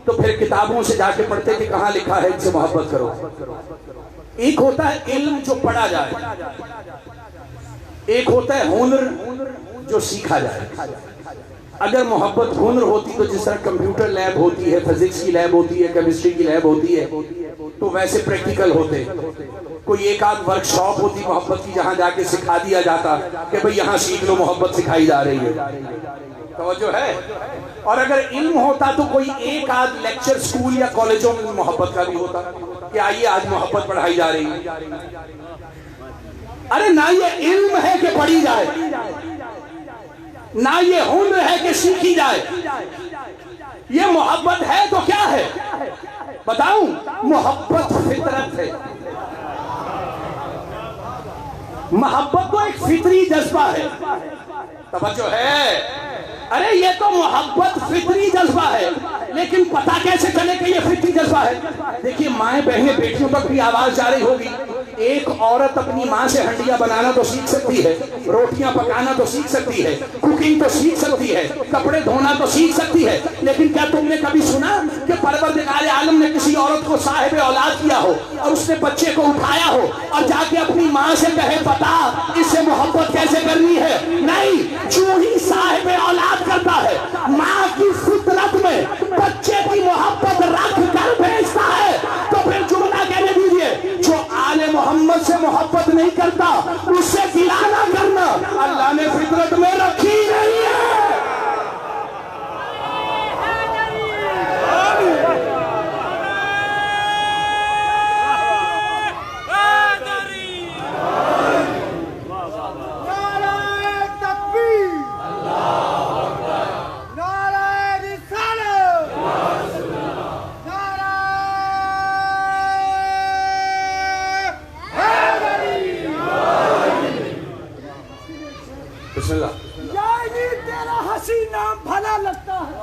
तो फिर किताबों से जाके पढ़ते कि कहाँ लिखा है इनसे मोहब्बत करो। एक होता है इल्म जो पढ़ा जाए, एक होता है हुनर जो सीखा जाए। अगर मोहब्बत हुनर होती तो जिस तरह कंप्यूटर लैब होती है, फिजिक्स की लैब होती है, केमिस्ट्री की लैब होती है, तो वैसे प्रैक्टिकल होते। कोई एक आध वर्कशॉप होती मोहब्बत की जहां जाके सिखा दिया जाता कि भाई यहाँ सीख लो, मोहब्बत सिखाई जा रही है। तवज्जो है? और अगर इल्म होता तो कोई एक आध लेक्चर स्कूल या कॉलेजों में मोहब्बत का भी होता कि आइए आज मोहब्बत पढ़ाई जा रही है। अरे ना ये इल्म है कि पढ़ी जाए, ना ये हुनर है कि सीखी जाए। ये मोहब्बत है तो क्या है बताऊं? मोहब्बत फितरत है। मोहब्बत तो एक फितरी जज्बा है। तवज्जो है? अरे ये तो मोहब्बत फितरी जज्बा है, लेकिन पता कैसे चले कि ये फितरी जज्बा है? देखिए, माएं बहनें बेटियों तक भी आवाज जा रही होगी। एक औरत अपनी माँ से हंडिया बनाना तो सीख सकती है, रोटियां पकाना तो सीख सकती है, कुकिंग तो सीख सकती है, कपड़े धोना तो सीख सकती है, लेकिन क्या तुमने कभी सुना कि परवरदिगार आलम ने किसी औरत को साहिब औलाद किया हो और उसने बच्चे को उठाया हो और जाके अपनी माँ से कहे बता इससे मोहब्बत कैसे करनी है? नहीं, जो ही साहिब औलाद करता है माँ की फितरत में बच्चे की मोहब्बत रख कर भेजता है। तो फिर जुमला कहने दीजिए, जो आले मोहम्मद से मोहब्बत नहीं करता उससे गिला ना करना, अल्लाह ने फितरत में रखी नहीं है। तेरा हसी नाम भला लगता है,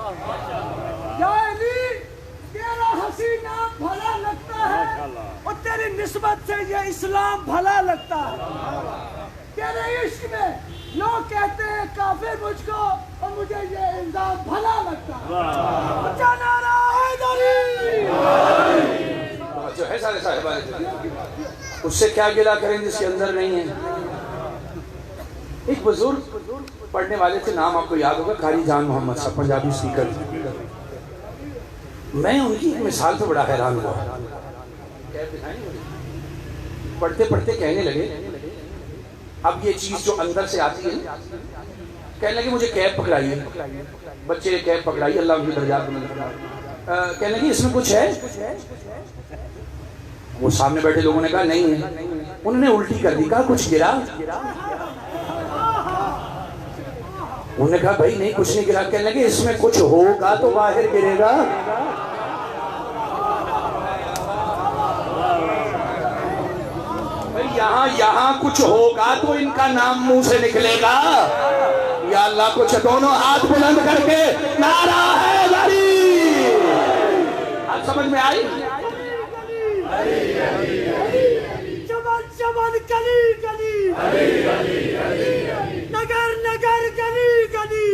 तेरा हसी नाम भला लगता है और तेरी निस्बत से ये इस्लाम भला लगता है। तेरे इश्क में लोग कहते हैं काफिर मुझको और मुझे ये इल्जाम भला लगता है। नारा हैदरी जो है सारे साहिब, उससे क्या गिला करें जिसके अंदर नहीं है। एक बुजुर्ग पढ़ने वाले थे, नाम आपको याद होगा, कारी जान मोहम्मद साहब, पंजाबी स्पीकर। मैं उनकी एक मिसाल पे बड़ा हैरान हुआ। पढ़ते पढ़ते कहने लगे, अब ये चीज जो अंदर से आती है, कहने लगे मुझे कैब पकड़ाई है। बच्चे ने कैब पकड़ाई, अल्लाह उनकी दर्जात बुलंद फरमाए। कहने लगे इसमें कुछ है? वो सामने बैठे लोगों ने कहा नहीं है। उन्होंने उल्टी कर दी, कहा कुछ गिरा? उन्होंने कहा भाई नहीं कुछ नहीं गिरा। कहने लगे इसमें कुछ होगा तो बाहर गिरेगा। भाई यहाँ कुछ होगा तो इनका नाम मुंह से निकलेगा। या अल्लाह, कुछ दोनों हाथ बुलंद करके नारा हैदरी। आप समझ में आई? चमन चमन गली गली, नगर नगर गली गली,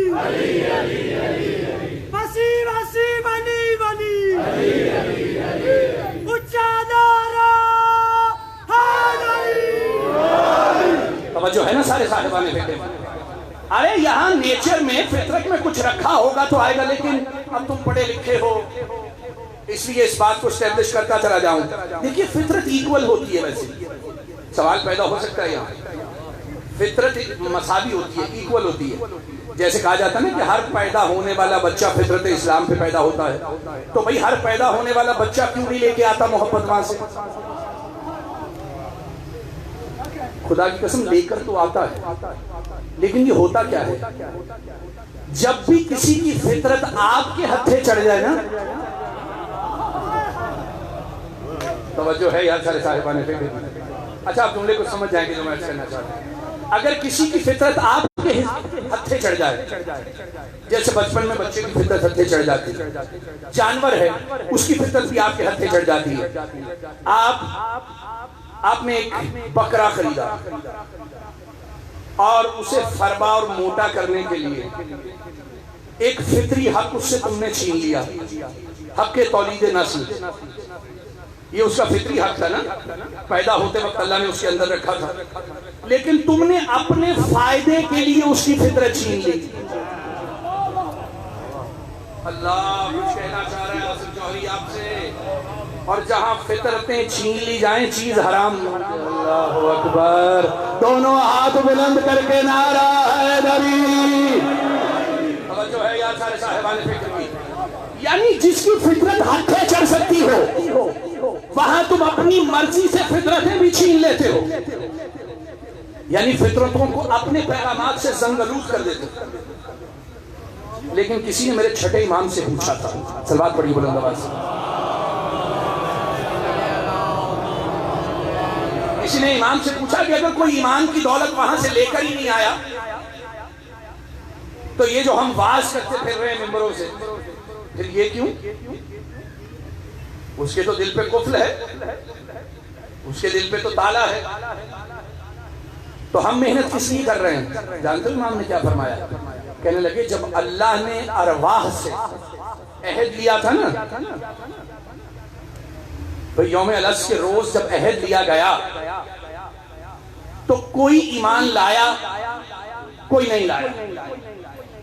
वसी वसी बनी बनी, ऊंचा नारा हैदरी। तवज्जो है ना सारे साहिबाने बेटे? अरे यहाँ नेचर में फितरत में कुछ रखा होगा तो आएगा, लेकिन अब तुम पढ़े लिखे हो इसलिए इस बात को स्टैब्लिश करता चला जाऊं। देखिए, फितरत इक्वल होती है। वैसे सवाल पैदा हो सकता है, यहाँ फितरत मसावी होती है, इक्वल होती है। जैसे कहा जाता है ना कि हर पैदा होने वाला बच्चा फितरत इस्लाम पे पैदा होता है, तो भाई हर पैदा होने वाला बच्चा क्यों नहीं लेके आता मोहब्बत वहां से? खुदा की कसम लेकर तो आता है, लेकिन ये होता क्या है? जब भी किसी की फितरत आपके हत्थे चढ़ जाए ना, तवज्जो है यार सारे साहिबाने, अच्छा, आप जुमले को समझ जाएंगे जो मैं कहना चाहता हूँ। अगर किसी की फितरत आपके हत्थे चढ़ जाए, जैसे बचपन में बच्चे की फितरत हत्थे चढ़ जाती है, जानवर है उसकी फितरत भी आपके हत्थे चढ़ जाती है। आपने एक बकरा खरीदा और उसे फरबा और मोटा करने के लिए एक फितरी हक उससे तुमने छीन लिया, हक के तौलीद नस्ल, ये उसका फितरी हक था ना, पैदा होते वक्त अल्लाह ने उसके अंदर रखा था, लेकिन तुमने अपने फायदे के लिए उसकी फितरत छीन ली। अल्लाह कुछ कहना चाह रहा है आसिफ जौहरी आपसे। और जहां फितरतें छीन ली जाएं चीज हराम। अल्लाहु अकबर, दोनों हाथ बुलंद करके नारा है नबी। जो है यार सारे साहिबान फिक्र की, यानी जिसकी फितरत हत्थे चढ़ सकती हो वहां तुम अपनी मर्जी से फितरतें भी छीन लेते हो, यानी फितरतों को अपने पैगामात से जंगलूद कर देते हो। लेकिन किसी ने मेरे छठे इमाम से पूछा था, सलवात पढ़ी बुलंद आवाज से, किसी ने इमाम से पूछा कि अगर कोई ईमान की दौलत वहां से लेकर ही नहीं आया तो ये जो हम वाज करते फिर रहे हैं मिंबरों से, फिर ये क्यों? उसके तो दिल पे कुफ्र है, उसके दिल पे तो ताला है, तो हम मेहनत किस लिए कर रहे हैं? जानते हो इमाम ने क्या फरमाया? कहने लगे जब अल्लाह ने अरवाह से अहद लिया था ना, तो यौम अलस के रोज जब अहद लिया गया तो कोई ईमान लाया, कोई नहीं लाया।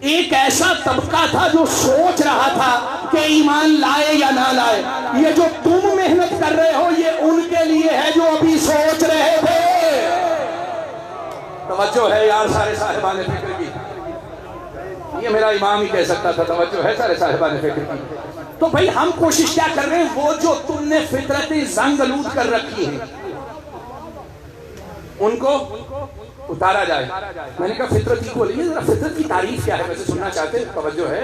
एक ऐसा तबका था जो सोच रहा था कि ईमान लाए या ना लाए। ये जो तुम मेहनत कर रहे हो ये उनके लिए है जो अभी सोच रहे थे। तवज्जो है यार सारे साहिबान फिक्र की, ये मेरा इमाम ही कह सकता था, तवज्जो है सारे साहिबान फिक्र की। तो भाई हम कोशिश क्या कर रहे हैं? वो जो तुमने फितरतें जंगलूद कर रखी हैं उनको उतारा जाए। मैंने कहा फितरत की बोलिए जरा, फितरत की तारीफ क्या है? वैसे सुनना चाहते हैं, तवज्जो है।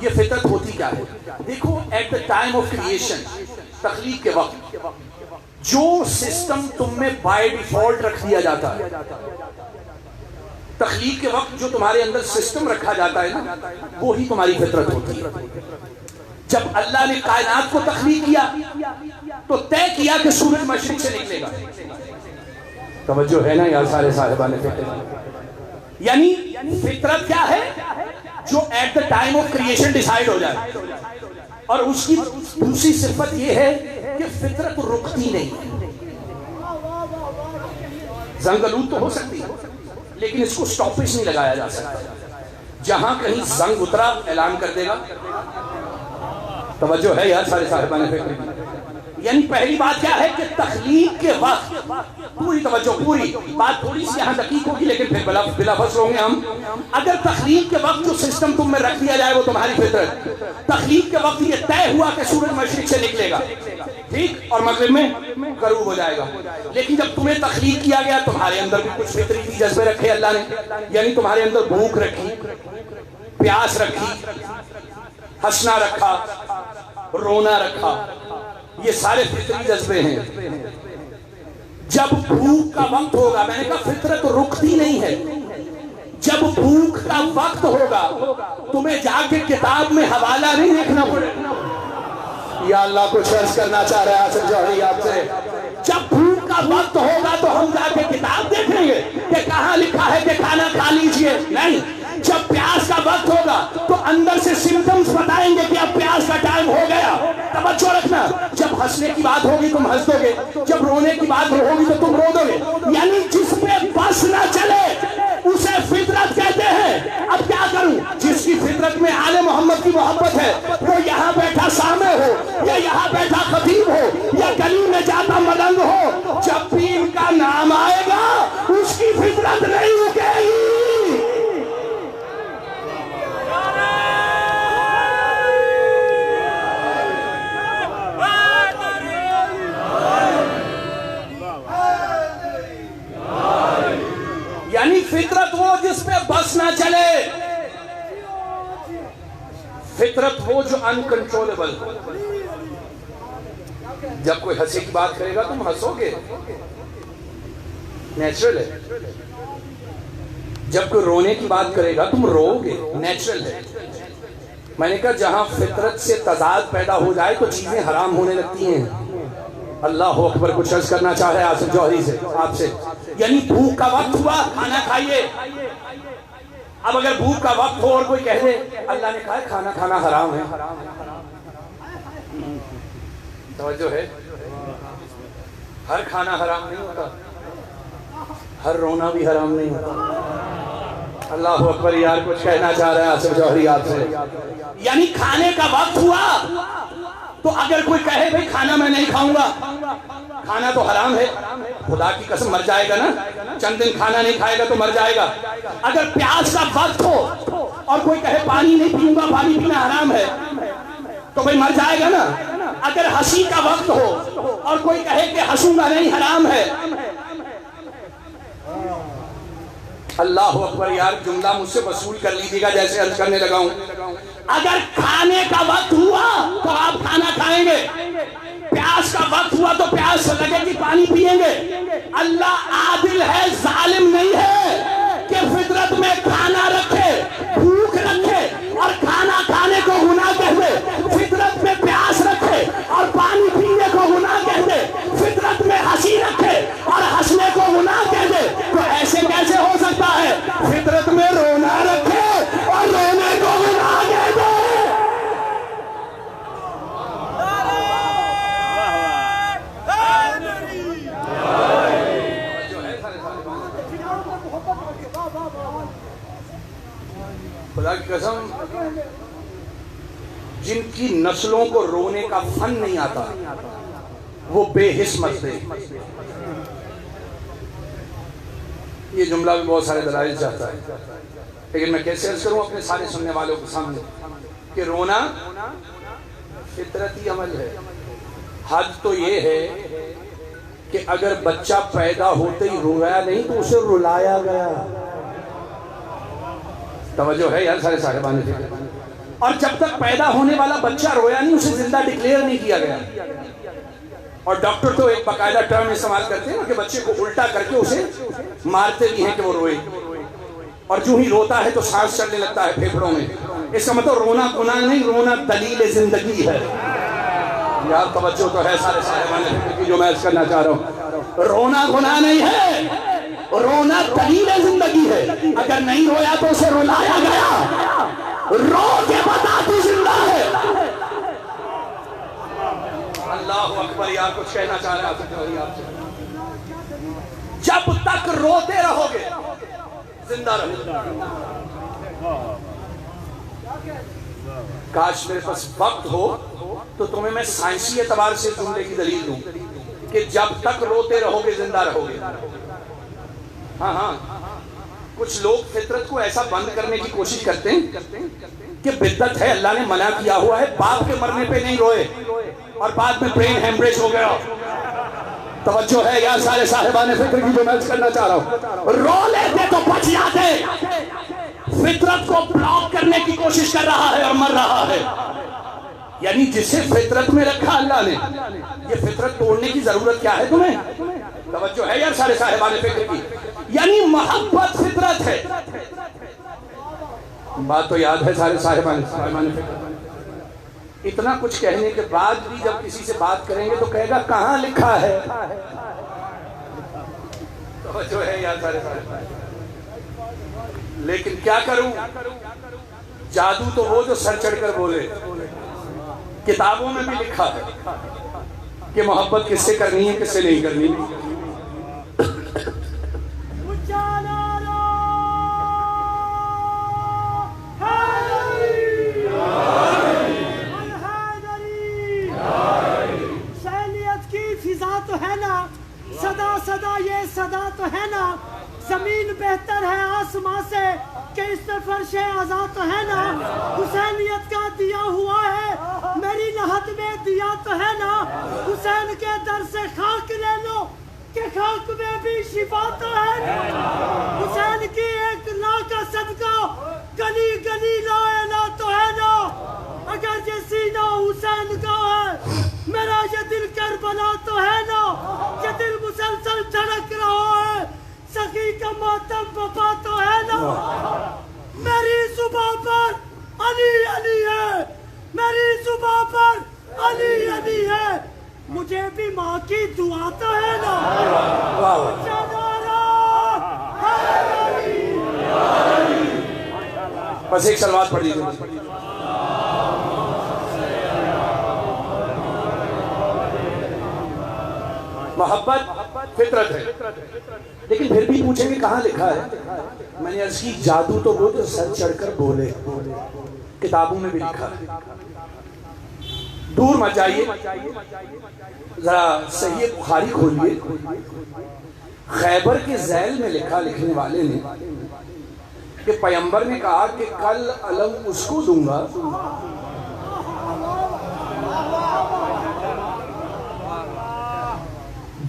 ये फितरत होती क्या है? देखो, at the time of creation, तख्लीक के वक्त जो सिस्टम तुम में बाय डिफॉल्ट रख दिया जाता है, तख्लीक के वक्त जो तुम्हारे अंदर सिस्टम रखा जाता है ना, वो ही तुम्हारी फितरत होती है। जब अल्लाह ने कायनात को तख्लीक किया तो तय किया कि सूरज मशरिक से निकलेगा। तवज्जो है ना यार सारे साहिबान फिक्र। यानी फितरत क्या है? जो eight the time of creation decide हो जाए। और उसकी दूसरी सिफत ये है कि फितरत रुकती नहीं। जंगलूद तो हो सकती है लेकिन इसको स्टॉपेज नहीं लगाया जा सकता। जहां कहीं जंग उतरा ऐलान कर देगा। तवज्जो है यार सारे साहिबान फिक्र। यानी पहली बात क्या है कि तख्लीक के वक्त पूरी तवज्जो, पूरी बात थोड़ी सी यहाँ दकीक होगी लेकिन फिर बिला फस्ल होंगे हम। अगर तख्लीक के वक्त जो सिस्टम तुम में रख दिया जाए वो तुम्हारी फितरत, तख्लीक के वक्त ये तय हुआ कि सूरज मशरिक से निकलेगा, ठीक, और मगरिब में गरूब हो जाएगा। लेकिन जब तुम्हें तख्लीक किया गया तुम्हारे अंदर भी कुछ फितरी जज्बे रखे अल्लाह ने, यानी तुम्हारे अंदर भूख रखी, प्यास रखी, हंसना रखा, रोना रखा, ये सारे फितरी जज्बे हैं। जब भूख का वक्त होगा, मैंने कहा फितरत रुकती नहीं है, जब भूख का वक्त होगा तुम्हें जाके किताब में हवाला नहीं देखना पड़ेगा। या अल्लाह कुछ अर्ज करना चाह रहा है आसिफ जौहरी आपसे। जब भूख का वक्त होगा तो हम जाके किताब देखेंगे कि कहाँ लिखा है कि खाना खा लीजिए, नहीं। जब प्यास का वक्त होगा तो अंदर से सिम्टम्स बताएंगे कि अब प्यास का टाइम हो गया। तवज्जो रखना, जब हंसने की बात होगी तुम हंस दोगे, जब रोने की बात होगी तो तुम रो दोगे। यानी जिसपे बस ना चले उसे फितरत कहते हैं। अब क्या करूं? जिसकी फितरत में आले मोहम्मद की मोहब्बत है, वो यहाँ बैठा सामे हो या यहाँ बैठा खतीब हो या गली में जाता मलंग हो, जब भी इनका नाम आएगा उसकी फितरत नहीं रुकेगी। यानी फितरत वो जिस पे बस ना चले, फितरत वो जो अनकंट्रोलेबल हो। जब कोई हंसी की बात करेगा तुम हंसोगे, नेचुरल है। जब कोई रोने की बात करेगा तुम रोओगे, नेचुरल है। मैंने कहा जहां फितरत से तजाद पैदा हो जाए तो चीजें हराम होने लगती हैं। अल्लाह अकबर। कुछ अर्ज करना चाहे आसिफ जौहरी से आपसे, यानी भूख का वक्त हुआ खाना खाइए। अब अगर भूख का वक्त हो और कोई कह दे अल्लाह ने कहा खाना खाना हराम है, तवज्जो है। हर खाना हराम नहीं होता, हर रोना भी हराम नहीं होता। अल्लाह अकबर। यार कुछ कहना चाह रहे हैं आसिफ जौहरी आपसे, यानी खाने का वक्त हुआ तो अगर कोई कहे भाई खाना मैं नहीं खाऊंगा, खाना तो हराम है, खुदा की कसम मर जाएगा ना, चंद दिन खाना नहीं खाएगा तो मर जाएगा। अगर प्यास का वक्त हो और कोई कहे पानी नहीं पीऊंगा, पानी पीना हराम है, तो भाई मर जाएगा ना। अगर हंसी का वक्त हो और कोई कहे कि हंसूंगा नहीं, हराम है। अल्लाह अकबर। यार जुमला मुझसे वसूल कर लीजिएगा जैसे अर्ज करने लगा हूं। अगर खाने का वक्त हुआ तो आप खाना खाएंगे, प्यास का वक्त हुआ तो प्यास लगेगी पानी पिएंगे। अल्लाह आदिल है, जालिम नहीं है कि फितरत में खाना रखे, भूख रखे और खाना खाने को गुनाह कह दे, फितरत में प्यास रखे और पानी पीने को गुनाह कह दे, फितरत में हंसी रखे और हंसने को गुनाह कह दे। तो ऐसे कैसे हो सकता है? फितरत में रोना रखे और रोने को गुनाह कह दे। खुदा की कसम, जिनकी नस्लों को रोने का फन नहीं आता वो बेहिस मत थे। ये जुमला भी बहुत सारे दलाइल चाहता है, लेकिन मैं कैसे अर्ज करूं अपने सारे सुनने वालों के सामने कि रोना फितरती अमल है। हद तो ये है कि अगर बच्चा पैदा होते ही रोया नहीं तो उसे रुलाया गया। तवज्जो है यार सारे साहिबान। और जब तक पैदा होने वाला बच्चा रोया नहीं उसे जिंदा डिक्लेयर नहीं किया गया। और डॉक्टर तो एक बाकायदा टर्म इस्तेमाल करते हैं कि बच्चे को उल्टा करके उसे मारते भी हैं कि वो रोए, और जो ही रोता है तो सांस चलने लगता है फेफड़ों में। इसका मतलब रोना गुनाह नहीं, रोना दलील जिंदगी है। यार तवज्जो तो है सारे साहिबान की जो मैं अर्ज करना चाह रहा हूँ। रोना गुनाह नहीं है, रोना दलील जिंदगी है। अगर नहीं रोया तो उसे रुलाया गया, रो के बता तू जिंदा है। अल्लाह अकबर। यार कुछ कहना चाह रहे हैं आपसे, जब तक रोते रहोगे जिंदा रहोगे। काश मेरे पास वक्त हो तो तुम्हें मैं साइंसी एतबार से जुमले की दलील दूं कि जब तक रोते रहोगे जिंदा रहोगे। हाँ हाँ, कुछ लोग फितरत को ऐसा बंद करने की कोशिश करते हैं कि बिद्दत है, अल्लाह ने मना किया हुआ है, बाप के मरने पे नहीं रोए और बाद में ब्रेन हेमरेज हो गया। तवज्जो है यार सारे साहिबान फिक्र की जो मैं करना चाह रहा हूँ। रो लेते तो बच जाते, फितरत को ब्लॉक करने की कोशिश कर रहा है और मर रहा है। यानी जिसे फितरत में रखा अल्लाह ने, ये फितरत तोड़ने की जरूरत क्या है तुम्हें? तवज्जो है यार सारे साहिबान फिक्र की, यानी मोहब्बत फितरत है। बात तो याद है सारे साहिबान फिक्र। इतना कुछ कहने के बाद भी जब किसी से बात करेंगे तो कहेगा कहां लिखा है। तवज्जो है यार सारे साहिबान। लेकिन क्या करूं, जादू तो वो जो सर चढ़कर बोले। किताबों में भी लिखा है कि मोहब्बत किससे करनी है किससे नहीं करनी। तो है ना सदा सदा, ये सदा तो है ना, जमीन बेहतर है आसमां से कि इस पर फर्श आज़ाद तो है ना, हुसैनियत का दिया हुआ है मेरी लहद में दिया तो है ना, हुसैन के दर से खाक ले लो कि खाक में भी शिफा तो है ना, हुसैन की एक ला का सदका गली गली ला तो है ना, अगर ये सीना हुसैन का है मेरा ये दिल करबला तो है ना, ये दिल मुसलसल धड़क रहा है अली का मातम बपा तो है ना। मेरी जुबान पर अली अली है, मेरी जुबान पर अली अली है, मुझे भी माँ की दुआ तो है ना। बस एक सलवात पढ़ दीजिए। मोहब्बत फितरत है, लेकिन फिर भी पूछेंगे कहाँ लिखा है। मैंने अर्ज की जादू तो वो जो सर चढ़कर बोले, किताबों में भी लिखा है। दूर मत जाइए, जरा सही बुखारी खोलिए। खैबर के झैल में लिखा लिखने वाले ने कि पैगंबर ने कहा कि कल अलम उसको दूंगा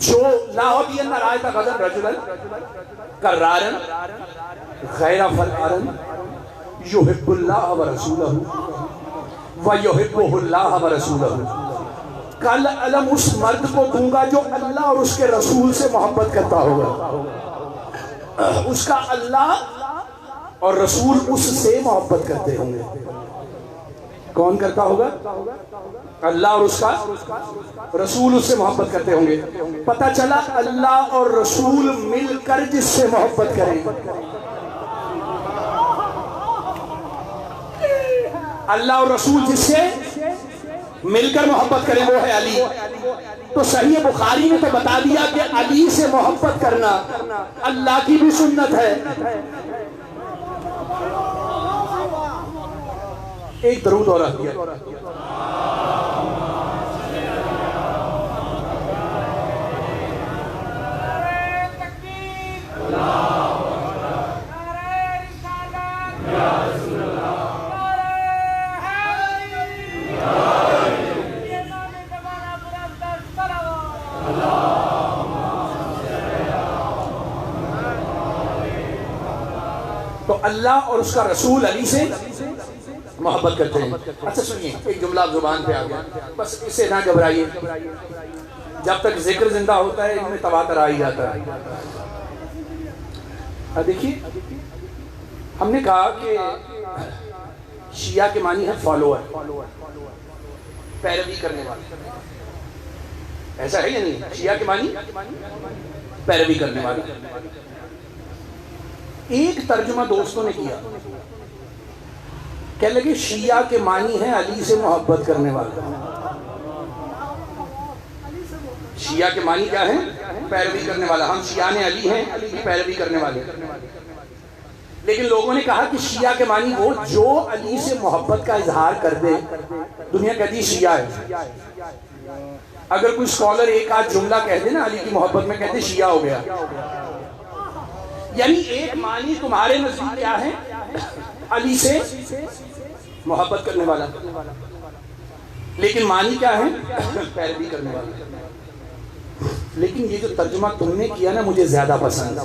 जो लाहौदियन रायता गजन रजुलन करारन गैरा फलारन युहिब्बुल्लाह व रसूलहु व युहिब्बुहुल्लाह व रसूलहु। कल अलम उस मर्द को दूंगा जो अल्लाह और उसके रसूल से मोहब्बत करता होगा। उसका अल्लाह और रसूल उससे मोहब्बत करते होंगे। कौन करता होगा? अल्लाह और उसका रसूल उससे मोहब्बत करते होंगे। पता चला अल्लाह और रसूल मिलकर जिससे मोहब्बत करें, अल्लाह और रसूल जिससे मिलकर मोहब्बत करें वो है अली। तो सही बुखारी ने तो बता दिया कि अली से मोहब्बत करना अल्लाह की भी सुन्नत है। एक दरूद और दिया। तो अल्लाह और उसका रसूल अली से मोहब्बत करते हैं। अच्छा सुनिए, एक जुमला जुबान पे आ गया, बस इससे ना घबराइए। जब तक जिक्र जिंदा होता है इनमें तवातर आ ही जाता है। देखिए, हमने कहा कि शिया के मानी है फॉलोअर, पैरवी करने वाले। ऐसा है या नहीं? शिया के मानी पैरवी करने वाले। एक तर्जुमा दोस्तों ने किया, कह लगे शिया के मानी है अली से मोहब्बत करने वाला। शिया के मानी क्या है? पैरवी करने वाला। हम शिया ने अली हैं, अली की पैरवी करने वाले। लेकिन लोगों ने कहा कि शिया के मानी वो जो अली से मोहब्बत का इजहार कर दे, दुनिया कहती शिया है। अगर कोई स्कॉलर एक आध जुमला कह दे ना अली की मोहब्बत में, कहते शिया हो गया। यानी एक मानी तुम्हारे नजदीक क्या है? अली से मोहब्बत करने वाला। लेकिन मानी क्या है? पैरवी करने वाला। लेकिन ये जो तर्जुमा तुमने किया ना, मुझे ज्यादा पसंद।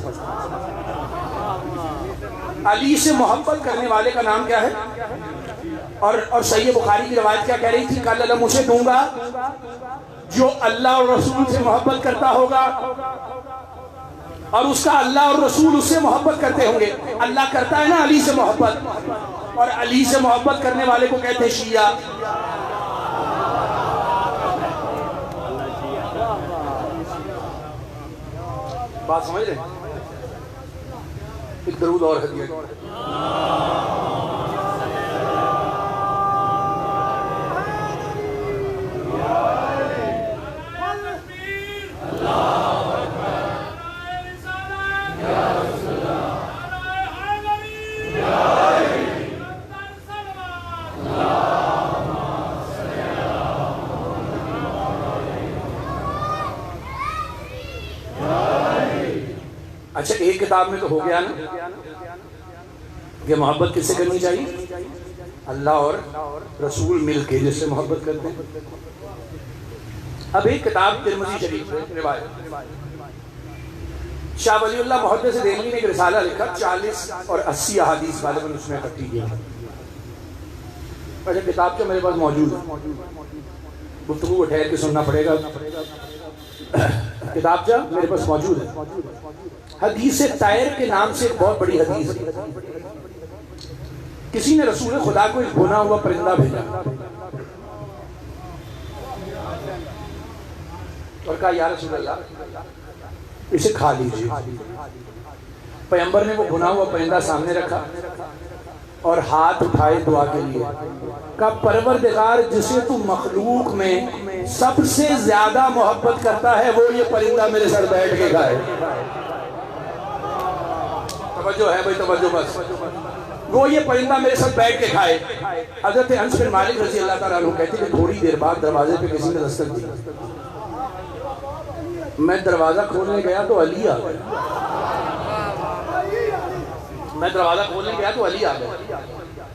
अली से मोहब्बत करने वाले का नाम क्या है? और सही बुखारी की रवायत क्या कह रही थी? कल अलम उसे दूंगा जो अल्लाह और रसूल से मोहब्बत करता होगा, और उसका अल्लाह और रसूल उससे मोहब्बत करते होंगे। अल्लाह करता है ना अली से मोहब्बत, और अली से मोहब्बत करने वाले को कहते हैं शिया। बात समझ रहे? एक दरूद और है। अच्छा, एक किताब में तो हो गया ना कि मोहब्बत किससे करनी चाहिए? अल्लाह और रसूल मिलके जिससे मोहब्बत करते हैं। अब एक किताब तिरमिज़ी शरीफ में रिवायत, शाह वलीउल्लाह मुहद्दिस देहलवी ने एक रिसाला लिखा, 40 और 80 अहादीस गालिबन उसमें इकट्ठी की। अच्छा, किताब जो मेरे पास मौजूद है, गुफ्तगू को ठहर के सुनना पड़ेगा। किताब जो मेरे पास मौजूद है, हदीस तैर के नाम से एक बहुत बड़ी हदीस है। किसी ने रसूल खुदा को एक भुना हुआ परिंदा भेजा और कहा या रसूल अल्लाह इसे खा लीजिए। पैगंबर ने वो भुना हुआ परिंदा सामने रखा और हाथ उठाए दुआ के लिए, कहा परवरदिगार जिसे तू मखलूक में सबसे ज्यादा मोहब्बत करता है वो ये परिंदा मेरे सर बैठ के खाए। तवज्जो है भाई, तवज्जो बस। वो ये परिंदा मेरे साथ बैठ के खाए। हजरत अनस बिन मालिक रजी अल्लाह ताला अन्हु कहते कि थोड़ी देर बाद दरवाजे पे किसी ने दस्तक दी। मैं दरवाजा खोलने गया तो अली आ गया। मैं दरवाजा खोलने गया तो अली आ गया।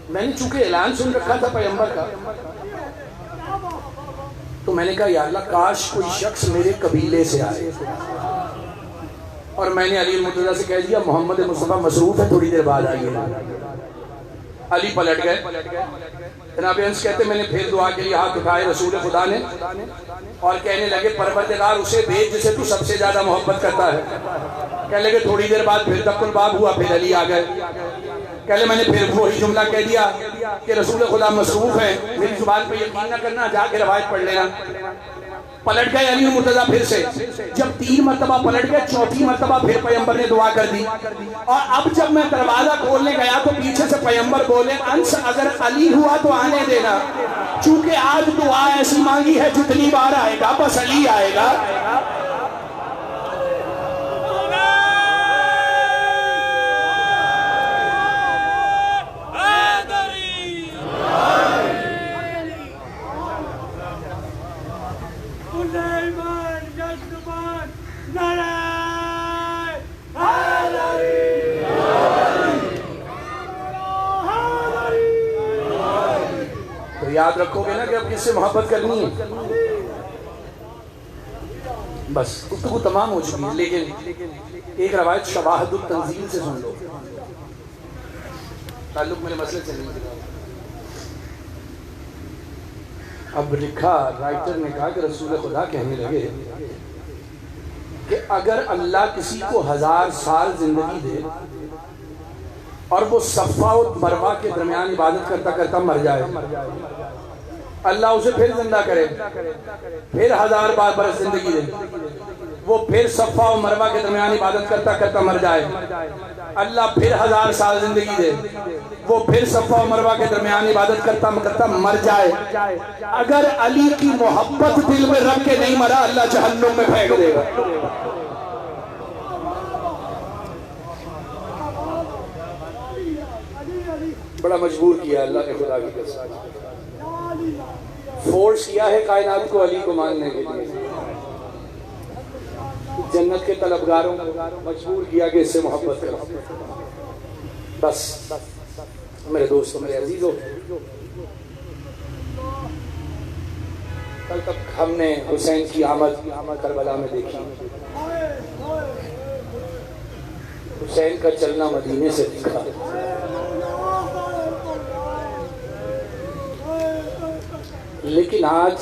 मैंने चूंकि ऐलान सुन रखा था पैगंबर का, तो मैंने कहा या अल्लाह काश कोई शख्स मेरे कबीले से आए। और मैंने अली मुर्तज़ा से कह दिया मोहम्मद मुस्तफ़ा मसरूफ है, थोड़ी देर बाद आइए। अली पलट गए। जनाब अंस कहते मैंने फिर दुआ के लिए हाथ उठाए रसूल खुदा ने और कहने लगे परवरदिगार उसे भेज जिसे तू सबसे ज्यादा मोहब्बत करता है। कहने लगे थोड़ी देर बाद फिर दक्कुल बाब हुआ, फिर अली आ गए। कहले मैंने फिर वही जुमला कह दिया कि रसूल खुदा मसरूफ है, मेरी जुबान पे यकीन न करना, जाके रवायत पढ़ लेना। पलट गए अली मुर्तज़ा फिर से। जब 3 मरतबा पलट गए, चौथी मरतबा फिर पैगंबर ने दुआ कर दी। और अब जब मैं दरवाजा खोलने गया तो पीछे से पैगंबर बोले अंस अगर अली हुआ तो आने देना, चूंकि आज दुआ ऐसी मांगी है जितनी बार आएगा बस अली आएगा। याद रखोगे ना कि अब किससे मोहब्बत करनी है। बस गुफ्तगू तमाम हो चुकी है, लेकिन एक रवायत शवाहदुल तंजील से सुन लो, ताल्लुक मेरे मसले से नहीं। अब लिखा, राइटर ने कहा कि रसूल खुदा कहने लगे कि अगर अल्लाह किसी को 1000 साल जिंदगी दे और वो सफ़ा और मरवा के दरमियान इबादत करता करता मर जाए, अल्लाह उसे फिर जिंदा करे, फिर 1000 बार बरस जिंदगी दे, वो फिर सफ़ा और मरवा के दरमियान इबादत करता करता मर जाए, अल्लाह फिर 1000 साल जिंदगी दे, वो फिर सफ़ा और मरवा के दरमियान इबादत करता करता मर जाए, अगर अली की मोहब्बत दिल में रख के नहीं मरा अल्लाह जहन्नुम में फेंक देगा। बड़ा मजबूर किया अल्लाह ने खुदा की कसम, फोर्स किया है कायनात को अली को मानने के लिए। जन्नत के तलबगारों मजबूर किया कि इससे मोहब्बत करो। बस मेरे दोस्तों, मेरे अजीजों, कल तक हमने हुसैन की आमद करबला में देखी, हुसैन का चलना मदीने से दिखा। लेकिन आज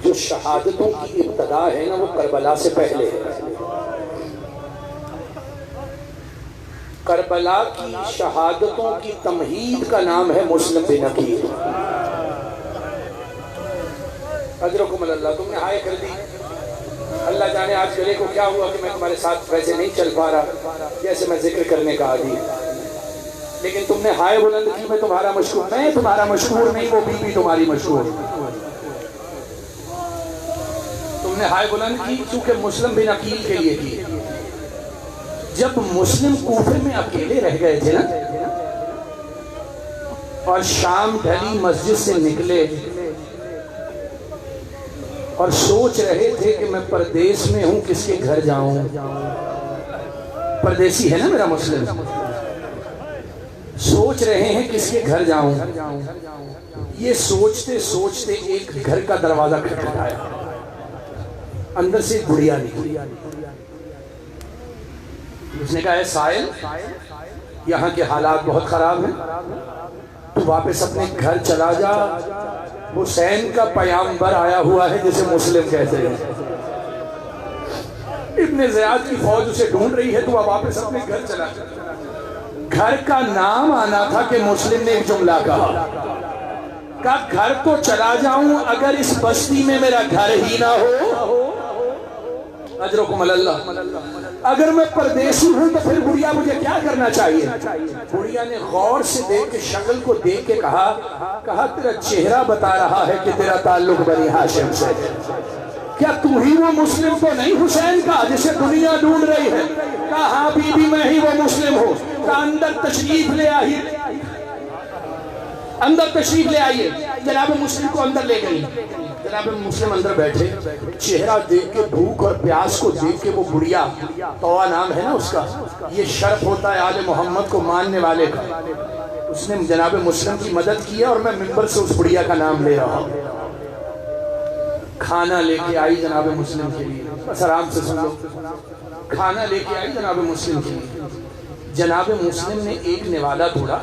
जो शहादतों की इब्तदा है ना वो करबला से पहले है। करबला की शहादतों की तमहीद का नाम है मुस्लिम बिन अकील। अजरकुमुल्लाह, तुमने हाय कर दी। अल्लाह जाने आज गले को क्या हुआ कि मैं तुम्हारे साथ वैसे नहीं चल पा रहा जैसे मैं जिक्र करने का आदी, लेकिन तुमने हाय बुलंद की, मैं तुम्हारा मशहूर, मैं तुम्हारा मशहूर नहीं, वो बीबी तुम्हारी मशहूर। तुमने हाय बुलंद की चूंकि मुस्लिम बिन अकील के लिए की। जब मुस्लिम कूफे में अकेले रह गए थे ना और शाम ढली मस्जिद से निकले और सोच रहे थे कि मैं परदेश में हूं, किसके घर जाऊं। परदेसी है ना मेरा मुस्लिम, सोच रहे हैं किसके घर जाऊं। ये सोचते सोचते एक घर का दरवाजा खटखटाया, अंदर से गुड़िया निकली। उसने कहा साहिल, यहाँ के हालात बहुत खराब हैं, तू वापस अपने घर चला जा, हुसैन का पैगंबर आया हुआ है जिसे मुस्लिम कहते हैं। इब्ने ज़ियाद की फौज उसे ढूंढ रही है तो वह वापस अपने घर चला। घर का नाम आना था कि मुस्लिम ने एक जुमला कहा घर तो चला जाऊं अगर इस बस्ती में मेरा घर ही ना हो। अजरुकुम अल्लाह। अगर मैं परदेसी हूं तो फिर बुढ़िया मुझे क्या करना चाहिए? बुढ़िया ने गौर से देख के शक्ल को देख के कहा तेरा चेहरा बता रहा है कि तेरा ताल्लुक बनी हाशिम से। क्या तू ही वो मुस्लिम तो नहीं हुसैन का जिसे दुनिया ढूंढ रही है? कहा हाँ बीबी मैं ही वो मुस्लिम हूँ। कहा अंदर तशरीफ ले आइए, अंदर तशरीफ ले आइए। जनाब मुस्लिम को अंदर ले गई। जनाब मुस्लिम अंदर बैठे, चेहरा देख के भूख और प्यास को देख के वो बुढ़िया, तौवा नाम है ना उसका, ये शर्फ होता है आले मोहम्मद को मानने वाले का, उसने जनाब मुस्लिम की मदद की है और मैं मिंबर से उस बुढ़िया का नाम ले रहा हूँ। खाना लेके आई जनाब मुस्लिम के लिए, बस आराम से सुन लो। खाना लेके आई जनाब मुस्लिम के लिए। जनाब मुस्लिम ने एक निवाला तोड़ा,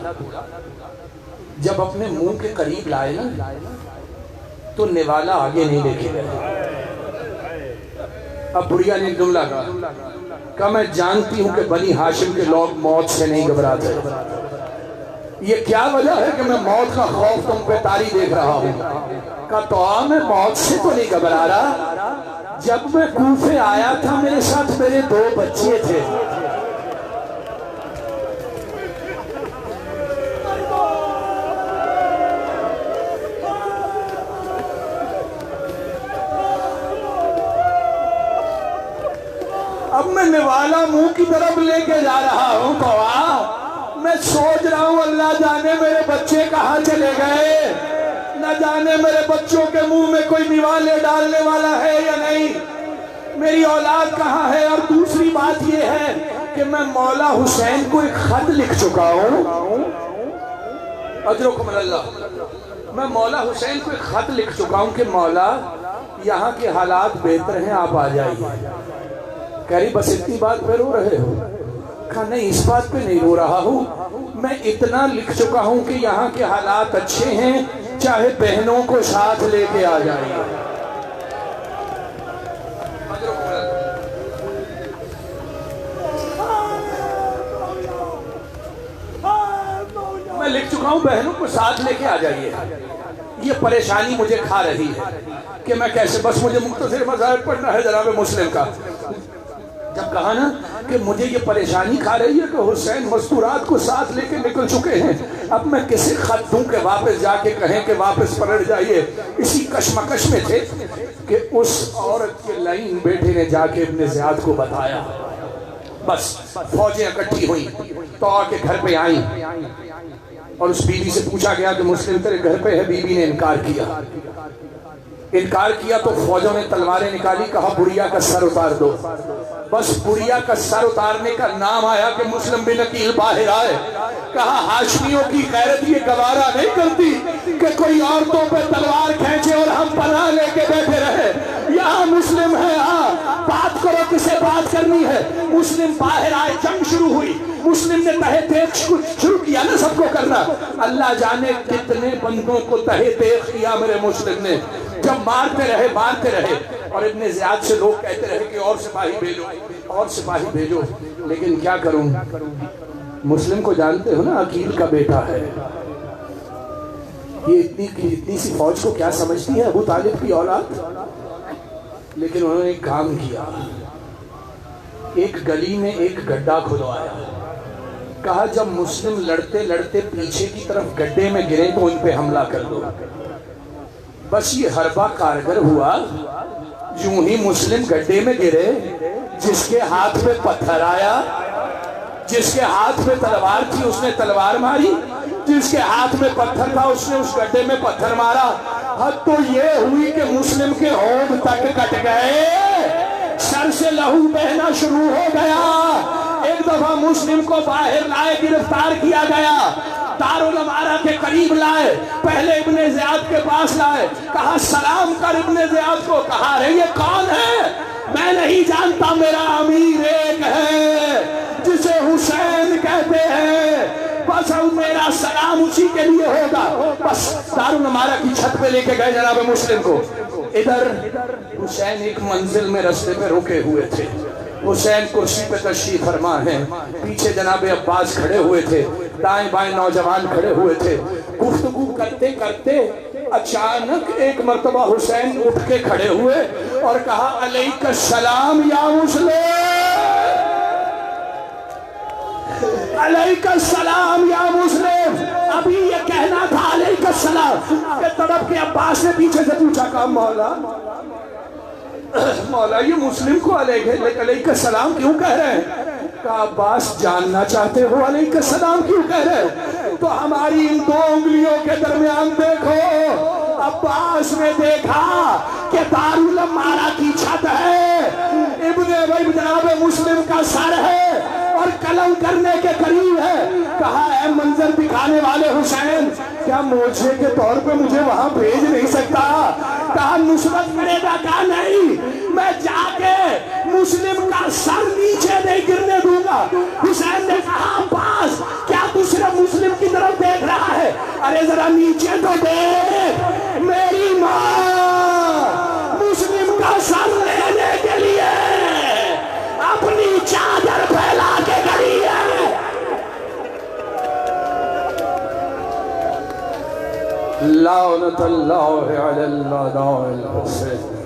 जब अपने मुंह के करीब लाए ना तो निवाला आगे नहीं लेके गए। अब बुढ़िया ने जुमला कहा मैं जानती हूं कि बनी हाशिम के लोग मौत से नहीं घबराते। ये क्या वजह है कि मैं मौत का खौफ तुम पे तारी देख रहा हूं? का तो मैं मौत से तो नहीं घबरा रहा। जब मैं कूफे आया था मेरे साथ मेरे 2 बच्चे थे। अब मैं निवाला मुंह की तरफ लेके जा रहा हूँ तो मैं सोच रहा हूँ अल्लाह जाने मेरे बच्चे कहाँ चले गए, न जाने मेरे बच्चों के मुंह में कोई निवाले डालने वाला है या नहीं, मेरी औलाद कहाँ है। और दूसरी बात यह है कि मैं मौला हुसैन को एक खत लिख चुका हूँ। अजरुकुम अल्लाह। मैं मौला हुसैन को एक खत लिख चुका हूँ कि मौला यहाँ के हालात बेहतर हैं, आप आ जाइए। कह रही बस इतनी बात पे रो रहे हो? कहा नहीं इस बात पे नहीं रो रहा हूँ, मैं इतना लिख चुका हूँ कि यहाँ के हालात अच्छे हैं, चाहे बहनों को साथ लेके आ जाइए। मैं लिख चुका हूँ बहनों को साथ लेके आ जाइए। ये परेशानी मुझे खा रही है कि मैं कैसे, बस मुझे मुख्तसर मज़ाहिब पढ़ना है जनाब मुस्लिम का। जब कहा ना कि मुझे ये परेशानी खा रही है कि हुसैन मस्तूरात को साथ लेके निकल चुके हैं, अब मैं किसे खत दूं कि वापस जाके कहें कि वापस पलट जाइए। इसी कशमकश में थे कि उस औरत के लाइन बेटे ने जाके इब्ने ज़ियाद को बताया। बस फौजें इकट्ठी हुई तो आके घर पे आई और उस बीवी से पूछा गया कि मुस्लिम तेरे घर पे है? बीवी ने इनकार किया तो फौजों ने तलवारें निकाली, कहा बुढ़िया का सर उतार दो। बस बुढ़िया का सर उतारने का नाम आया कि मुस्लिम बिन अकील बाहर आए। कहा हाशमियों की गैरत ये गवारा नहीं करती कि कोई औरतों पे तलवार खींचे और हम पनाह लेके बैठे रहे। यहाँ मुस्लिम है, हाँ बात करो किसे बात करनी है। मुस्लिम बाहर आए, जंग शुरू हुई, मुस्लिम ने तहे तेग शुरू किया ना सबको करना। अल्लाह जाने कितने बंदों को तहे तेग किया मेरे मुस्लिम ने, जब मारते रहे। और इब्ने ज़ियाद से लोग कहते रहे कि और सिपाही भेजो, लेकिन क्या करूं, मुस्लिम को जानते हो ना अकील का बेटा है। ये इतनी सी फौज को क्या समझती है, अबू तालिब की औलाद। लेकिन उन्होंने एक काम किया, एक गली में एक गड्ढा खुदवाया। कहा जब मुस्लिम लड़ते लड़ते पीछे की तरफ गड्ढे में गिरे तो उन पे हमला कर दो। बस ये हरबा कारगर हुआ। यूं ही मुस्लिम गड्ढे में गिरे, जिसके हाथ में पत्थर आया, जिसके हाथ में तलवार थी उसने तलवार मारी, जिसके हाथ में पत्थर था उसने उस गड्ढे में पत्थर मारा। हद तो ये हुई कि मुस्लिम के होंठ तक कट गए, सर से लहू बहना शुरू हो गया। एक दफा मुस्लिम को बाहर लाए, गिरफ्तार किया गया, दारुल अमारा के करीब लाए, पहले इब्ने ज़ियाद के पास लाए, कहा सलाम कर इब्ने ज़ियाद को। कहा रे ये कौन है? मैं नहीं जानता, मेरा अमीर एक है जिसे हुसैन कहते हैं, बस अब मेरा सलाम उसी के लिए होगा। बस दारुल अमारा की छत पे लेके गए जनाब मुस्लिम को। इधर हुसैन एक मंजिल में रास्ते पे रुके हुए थे, हुसैन कुर्सी पे तशरीफ फरमा है, पीछे जनाब अब्बास खड़े हुए थे, दाएं बाएं नौजवान खड़े हुए थे। गुफ्तगू करते करते अचानक एक मर्तबा हुसैन उठ के खड़े हुए और कहा, अलैका सलाम या मुस्लिम, अलैका सलाम या मुस्लिम। अभी ये कहना था अलैका सलाम के तड़प के अब्बास ने पीछे से पूछा, कहा मौला ये मुस्लिम को अलैका सलाम क्यों कह रहे हैं? कहा अब्बास जानना चाहते हो अलैका सलाम क्यों कह रहे हैं? तो हमारी इन दो उंगलियों के दरमियान देखो। अब्बास ने देखा कि दारुल मारा की छत है, इब्ने भाई जनाब मुस्लिम का सर है और कलम करने के करीब है। कहा है मंजर दिखाने वाले हुसैन, क्या मोर्चे के तौर पे मुझे वहां भेज नहीं सकता? कहा नुसरत करेगा? कहा नहीं, मैं जाके मुस्लिम का सर नीचे नहीं गिरने दूंगा। हुसैन ने कहा अब्बास क्या दूसरे मुस्लिम की तरफ देख रहा है? अरे जरा नीचे तो देख, मेरी माँ मुस्लिम का सर लेने के लिए अपनी चादर फैला के खड़ी है। लानतुल्लाह अलल हुसैन।